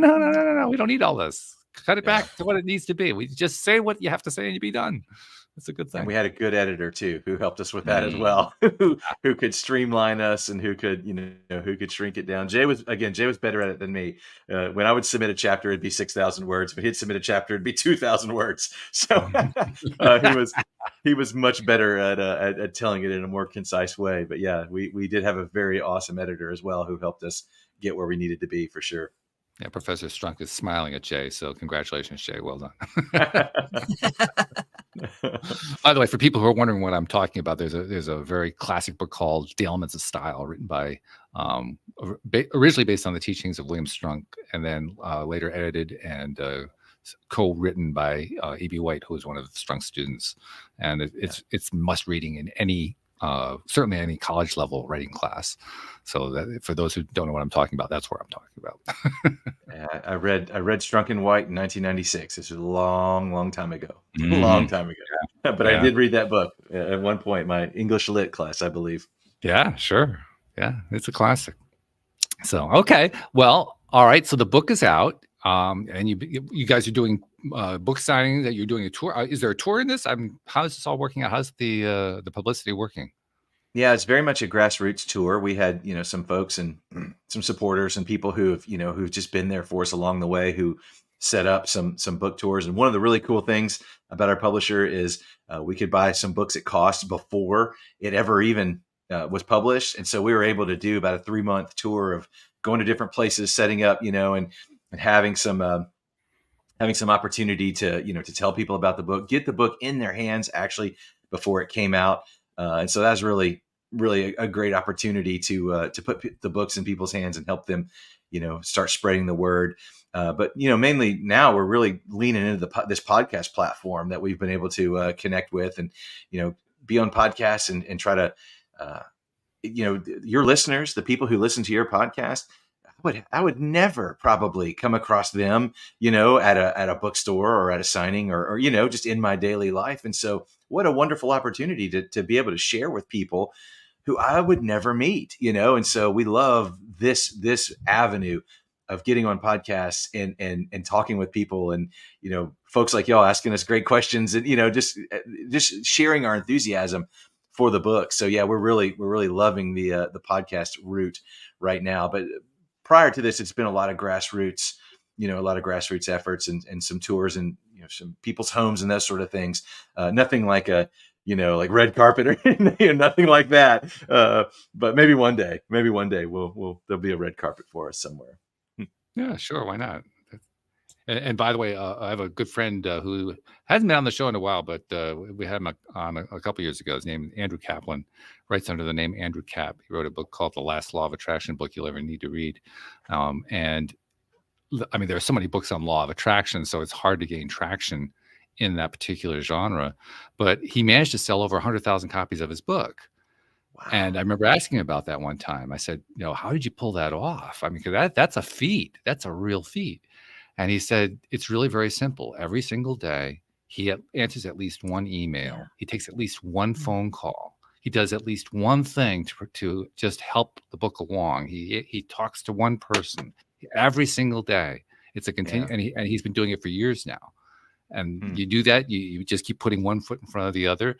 we don't need all this. Cut it back to what it needs to be. We just say what you have to say and you be done. That's a good thing. And we had a good editor too, who helped us with that as well, who could streamline us and who could, who could shrink it down. Jay was better at it than me. When I would submit a chapter, it'd be 6,000 words. But he'd submit a chapter, it'd be 2,000 words. So he was much better at telling it in a more concise way. But we did have a very awesome editor as well who helped us get where we needed to be, for sure. Yeah, Professor Strunk is smiling at Jay, so congratulations, Jay. Well done. By the way, for people who are wondering what I'm talking about, there's a very classic book called The Elements of Style, written by originally based on the teachings of William Strunk, and then later edited and co-written by E.B. White, who was one of Strunk's students. And it's must reading in any certainly any college level writing class. So that for those who don't know what I'm talking about, that's what I'm talking about. I read Strunk and White in 1996. This was a long time ago. Long time ago. Yeah. But I did read that book at one point, my English Lit class, I believe. Yeah, sure. Yeah, it's a classic. So, okay. Well, all right. So the book is out. And you guys are doing book signings, that you're doing a tour. Is there a tour in this? How is this all working out? How's the publicity working? Yeah, it's very much a grassroots tour. We had, some folks and some supporters and people who've just been there for us along the way, who set up some book tours. And one of the really cool things about our publisher is we could buy some books at cost before it ever even was published. And so we were able to do about a 3-month tour of going to different places, setting up, and having some opportunity to tell people about the book, get the book in their hands actually before it came out. And so that's really, really a great opportunity to put the books in people's hands and help them, start spreading the word. But mainly now we're really leaning into this podcast platform that we've been able to connect with, and be on podcasts and try to your listeners, the people who listen to your podcast. I would never probably come across them, at a bookstore or at a signing or just in my daily life. And so what a wonderful opportunity to be able to share with people who I would never meet, and so we love this avenue of getting on podcasts and talking with people, and, folks like y'all asking us great questions, and, just sharing our enthusiasm for the book. So we're really loving the podcast route right now. But prior to this, it's been a lot of grassroots efforts and some tours and, some people's homes and those sort of things. Nothing like like red carpet or nothing like that. But maybe one day there'll be a red carpet for us somewhere. Yeah, sure. Why not? And by the way, I have a good friend who hasn't been on the show in a while, but we had him on a couple years ago. His name is Andrew Kaplan, writes under the name Andrew Cap. He wrote a book called The Last Law of Attraction, book you'll ever need to read. And I mean, there are so many books on law of attraction, so it's hard to gain traction in that particular genre. But he managed to sell over 100,000 copies of his book. Wow. And I remember asking him about that one time. I said, how did you pull that off? I mean, because that's a feat. That's a real feat. And he said, it's really very simple. Every single day, he answers at least one email. Yeah. He takes at least one phone call. He does at least one thing to just help the book along. He talks to one person every single day. It's a and he's been doing it for years now. And you do that, you just keep putting one foot in front of the other,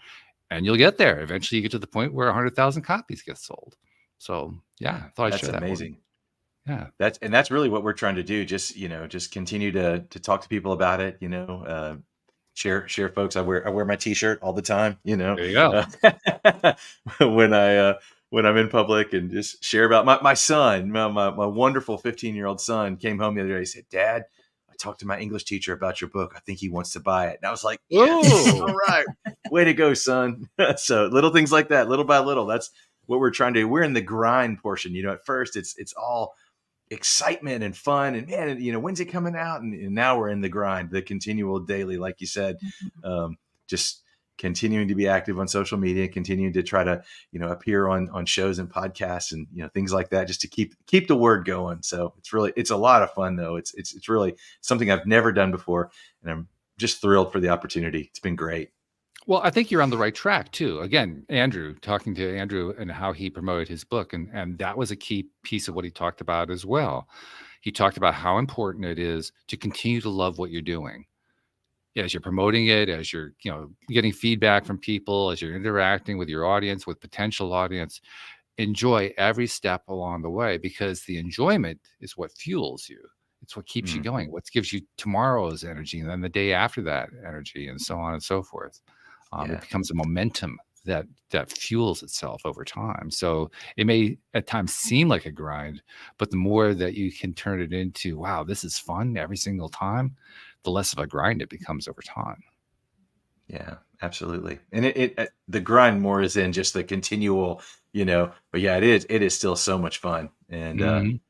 and you'll get there. Eventually, you get to the point where 100,000 copies get sold. So yeah, I thought I'd That's share that one. amazing. Yeah. That's really what we're trying to do. Just, just continue to talk to people about it, share folks. I wear my t-shirt all the time, There you go. uh, when when I'm in public, and just share about my son, my wonderful 15-year-old son came home the other day. He said, "Dad, I talked to my English teacher about your book. I think he wants to buy it." And I was like, "Yes, all Oh, right, way to go, son." So little things like that, little by little, that's what we're trying to do. We're in the grind portion. At first it's all excitement and fun, and man, when's it coming out? And now we're in the grind, the continual daily, like you said, just continuing to be active on social media, continuing to try to, appear on shows and podcasts, and, things like that, just to keep the word going. So it's a lot of fun, though. It's really something I've never done before, and I'm just thrilled for the opportunity. It's been great. well, I think you're on the right track too. Again, Andrew, talking to Andrew and how he promoted his book, and that was a key piece of what he talked about as well. He talked about how important it is to continue to love what you're doing as you're promoting it, as you're, getting feedback from people, as you're interacting with your audience, with potential audience. Enjoy every step along the way, because the enjoyment is what fuels you. It's what keeps you Mm, going, what gives you tomorrow's energy, and then the day after that energy, and so on and so forth. It yeah. becomes a momentum that fuels itself over time. So it may at times seem like a grind, but the more that you can turn it into, wow, this is fun every single time, the less of a grind it becomes over time. Yeah, absolutely. And the grind more is in just the continual, but yeah, it is still so much fun. And Mhm.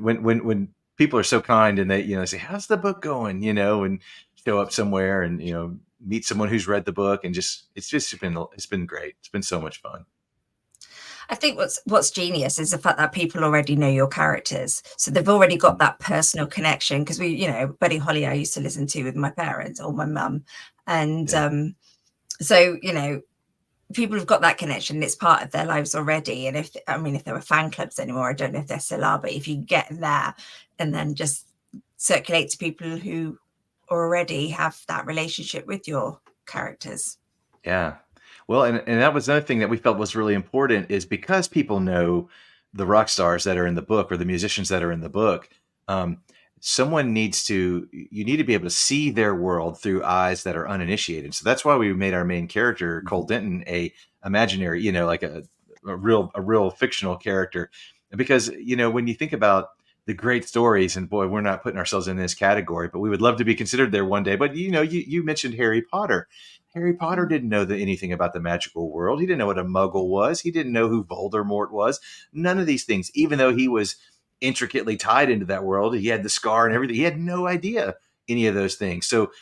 when people are so kind, and they, say, "How's the book going?" And show up somewhere, and, meet someone who's read the book, and it's been great. It's been so much fun. I think what's genius is the fact that people already know your characters, so they've already got that personal connection. Because Buddy Holly, I used to listen to with my parents or my mum, and Yeah. so people have got that connection. It's part of their lives already. And if there were fan clubs anymore, I don't know if there still are, but if you get there and then just circulate to people who already have that relationship with your characters. Yeah. Well, and that was another thing that we felt was really important, is because people know the rock stars that are in the book, or the musicians that are in the book. Um, you need to be able to see their world through eyes that are uninitiated. So that's why we made our main character, Cole Denton, a imaginary, like a real fictional character. Because, when you think about the great stories, and boy, we're not putting ourselves in this category, but we would love to be considered there one day. But, you mentioned Harry Potter. Harry Potter didn't know anything about the magical world. He didn't know what a muggle was. He didn't know who Voldemort was. None of these things, even though he was intricately tied into that world. He had the scar and everything. He had no idea any of those things. So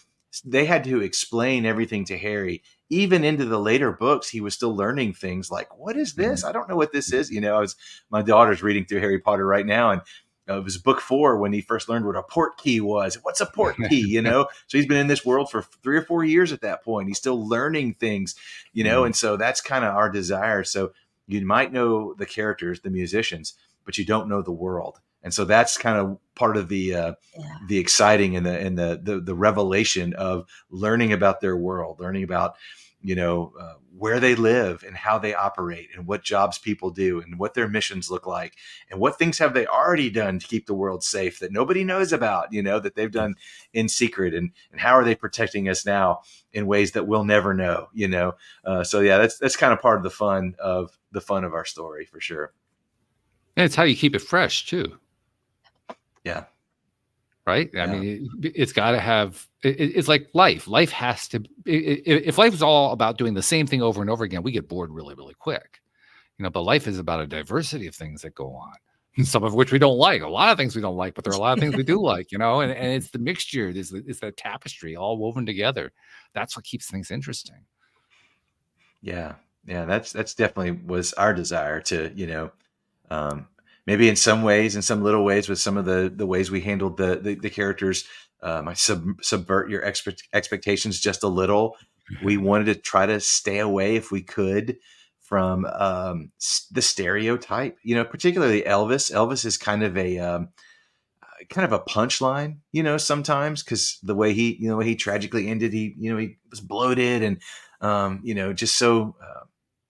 they had to explain everything to Harry. Even into the later books, he was still learning things like, "What is this? I don't know what this is." My daughter's reading through Harry Potter right now, and it was book 4 when he first learned what a port key was. What's a port key? So he's been in this world for 3 or 4 years at that point. He's still learning things, Mhm. and so that's kind of our desire. So you might know the characters, the musicians, but you don't know the world. And so that's kind of part of Yeah. the exciting, and the revelation of learning about their world, learning about where they live, and how they operate, and what jobs people do, and what their missions look like, and what things have they already done to keep the world safe that nobody knows about, that they've done in secret, and how are they protecting us now in ways that we'll never know. So yeah, that's kind of part of the fun of our story, for sure. And it's how you keep it fresh too, Yeah. right? I Yeah. mean, it's got to have. It's like life. Life has to. If life is all about doing the same thing over and over again, we get bored really, really quick. But life is about a diversity of things that go on. Some of which we don't like. A lot of things we don't like, but there are a lot of things we do like. And it's the mixture. It's that tapestry all woven together. That's what keeps things interesting. Yeah. Yeah. That's definitely was our desire to, um, maybe in some ways, in some little ways, with some of the ways we handled the characters, I subvert your expectations just a little. We wanted to try to stay away, if we could, from the stereotype. Particularly Elvis. Elvis is kind of a punchline, sometimes, because the way he tragically ended. He was bloated, and just so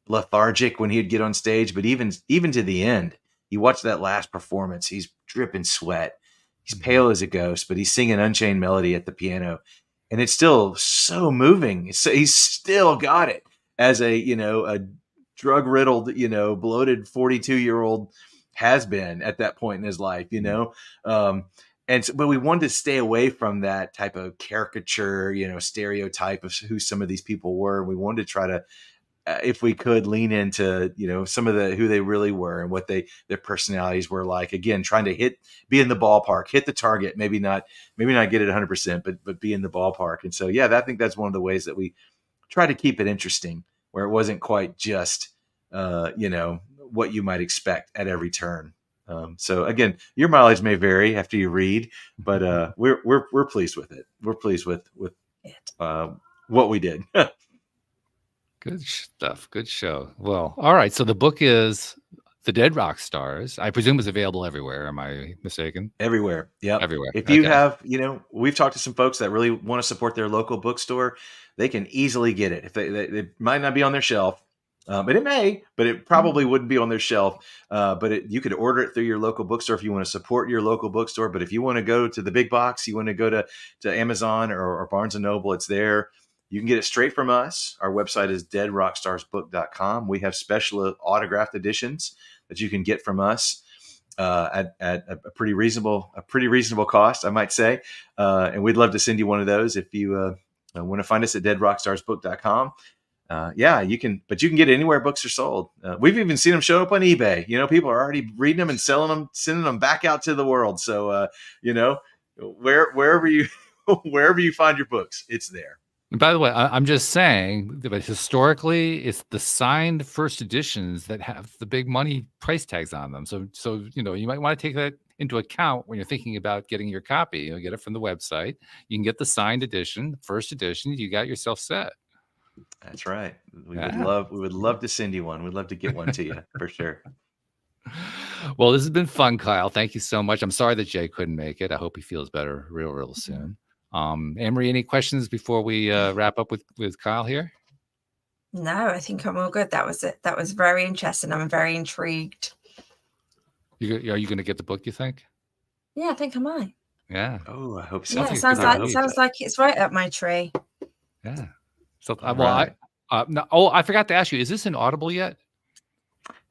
lethargic when he'd get on stage, but even to the end, you watch that last performance, he's dripping sweat. He's pale as a ghost, but he's singing Unchained Melody at the piano, and it's still so moving. So he's still got it as a drug riddled, bloated 42-year-old has been at that point in his life, but we wanted to stay away from that type of caricature, stereotype of who some of these people were. We wanted to try to, if we could, lean into, some of who they really were and what their personalities were like. Again, trying to be in the ballpark, hit the target, maybe not get it 100%, but be in the ballpark. And so, I think that's one of the ways that we try to keep it interesting, where it wasn't quite just, what you might expect at every turn. So again, your mileage may vary after you read, but we're pleased with it. We're pleased with what we did. Good stuff. Good show. Well, all right. So the book is The Dead Rock Stars. I presume it's available everywhere. Am I mistaken? Everywhere. Yeah. Everywhere. If you have, we've talked to some folks that really want to support their local bookstore. They can easily get it. If they might not be on their shelf, but it may, but it probably wouldn't be on their shelf. But you could order it through your local bookstore if you want to support your local bookstore. But if you want to go to the big box, you want to go to Amazon or Barnes & Noble, it's there. You can get it straight from us. Our website is deadrockstarsbook.com. We have special autographed editions that you can get from us at a pretty reasonable cost, I might say. And we'd love to send you one of those if you want to find us at deadrockstarsbook.com. You can get it anywhere books are sold. We've even seen them show up on eBay. People are already reading them and selling them, sending them back out to the world. So, wherever you find your books, it's there. And by the way, I'm just saying that historically, it's the signed first editions that have the big money price tags on them. So you might want to take that into account when you're thinking about getting your copy. Get it from the website. You can get the signed edition, first edition. You got yourself set. That's right. We would love to send you one. We'd love to get one to you for sure. Well, this has been fun, Kyle. Thank you so much. I'm sorry that Jay couldn't make it. I hope he feels better real soon. Anne-Marie, any questions before we wrap up with Kyle here? No, I think I'm all good. That was it. That was very interesting. I'm very intrigued. Are you going to get the book, you think? Yeah, I think I might. Yeah. Oh, I hope so. Yeah, sounds like it's right up my tree. Yeah. So, I forgot to ask you, is this in Audible yet?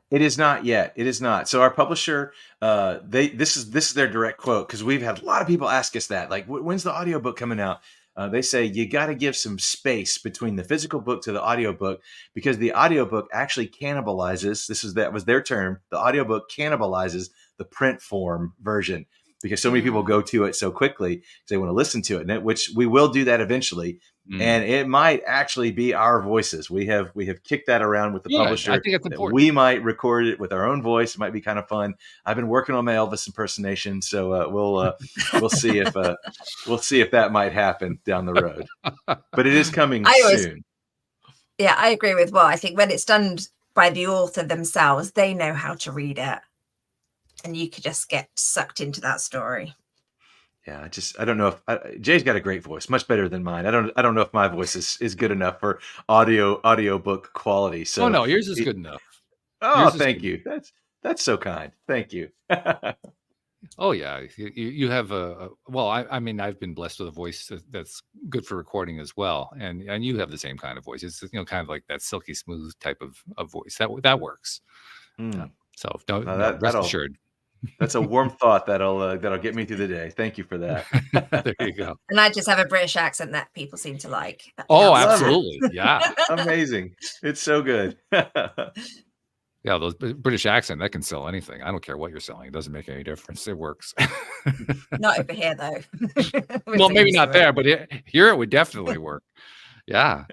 It is not yet. It is not. So our publisher, this is their direct quote, because we've had a lot of people ask us that, like, when's the audiobook coming out? They say you got to give some space between the physical book to the audiobook, because the audiobook actually cannibalizes. That was their term. The audiobook cannibalizes the print form version, because so many people go to it so quickly because they want to listen to it, which we will do that eventually. And it might actually be our voices. We have kicked that around with the publisher. I think it's important. We might record it with our own voice. It might be kind of fun. I've been working on my Elvis impersonation, so we'll see if that might happen down the road. But it is coming soon. Yeah, I agree with Will. I think when it's done by the author themselves, they know how to read it, and you could just get sucked into that story. Yeah, I don't know if Jay's got a great voice, much better than mine. I don't know if my voice is good enough for audiobook quality. So no, yours is good enough. Oh, thank you. That's so kind. Thank you. Oh yeah, you have I mean, I've been blessed with a voice that's good for recording as well, and you have the same kind of voice. It's kind of like that silky smooth type of voice that works. So rest assured. That's a warm thought that'll get me through the day. Thank you for that. There you go. And I just have a British accent that people seem to like. Oh, absolutely. Yeah. Amazing. It's so good. Yeah, those British accent, that can sell anything. I don't care what you're selling. It doesn't make any difference. It works. Not over here, though. Well, maybe not there, but here it would definitely work. Yeah.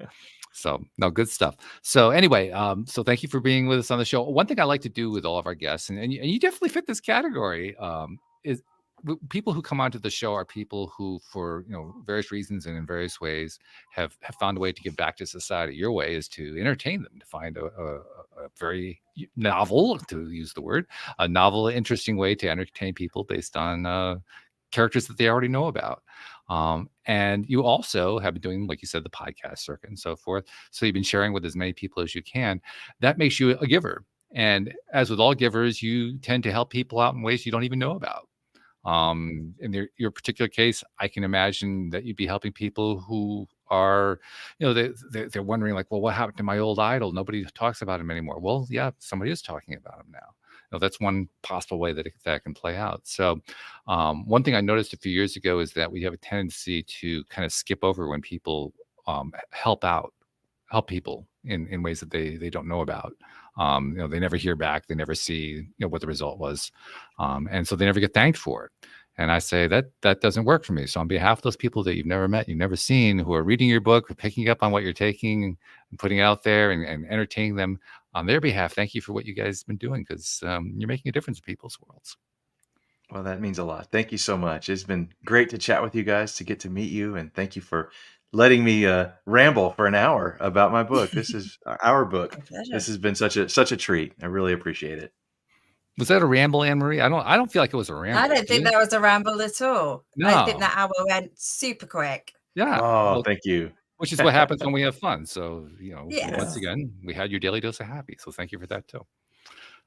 So, no, good stuff. So anyway, so thank you for being with us on the show. One thing I like to do with all of our guests, and you definitely fit this category, is people who come onto the show are people who, for various reasons and in various ways, have found a way to give back to society. Your way is to entertain them, to find a very novel, to use the word, a novel, interesting way to entertain people based on characters that they already know about. And you also have been doing, like you said, the podcast circuit and so forth. So you've been sharing with as many people as you can. That makes you a giver. And as with all givers, you tend to help people out in ways you don't even know about. In your particular case, I can imagine that you'd be helping people who are, they're wondering like, well, what happened to my old idol? Nobody talks about him anymore. Well, yeah, somebody is talking about him now. That's one possible way that can play out. So one thing I noticed a few years ago is that we have a tendency to kind of skip over when people help people in ways that they don't know about. They never hear back, they never see what the result was, and so they never get thanked for it. And I say that doesn't work for me. So on behalf of those people that you've never met, you've never seen, who are reading your book, or picking up on what you're taking and putting out there and entertaining them on their behalf, thank you for what you guys have been doing, because you're making a difference in people's worlds. Well, that means a lot. Thank you so much. It's been great to chat with you guys, to get to meet you, and thank you for letting me ramble for an hour about my book. This is our book. My pleasure. This has been such a treat. I really appreciate it. Was that a ramble, Anne Marie? I don't feel like it was a ramble. I don't think that was a ramble at all. I think No. that hour went super quick. Yeah. Oh, Well, thank you. which is what happens when we have fun. So, once Yes. again, we had your daily dose of happy. So thank you for that too.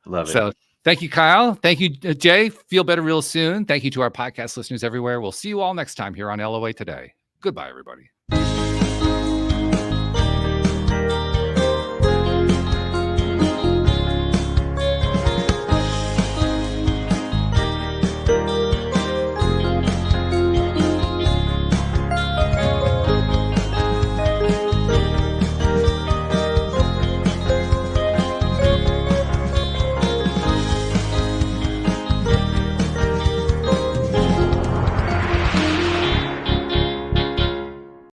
Love it. So thank you, Kyle. Thank you, Jay. Feel better real soon. Thank you to our podcast listeners everywhere. We'll see you all next time here on LOA Today. Goodbye, everybody.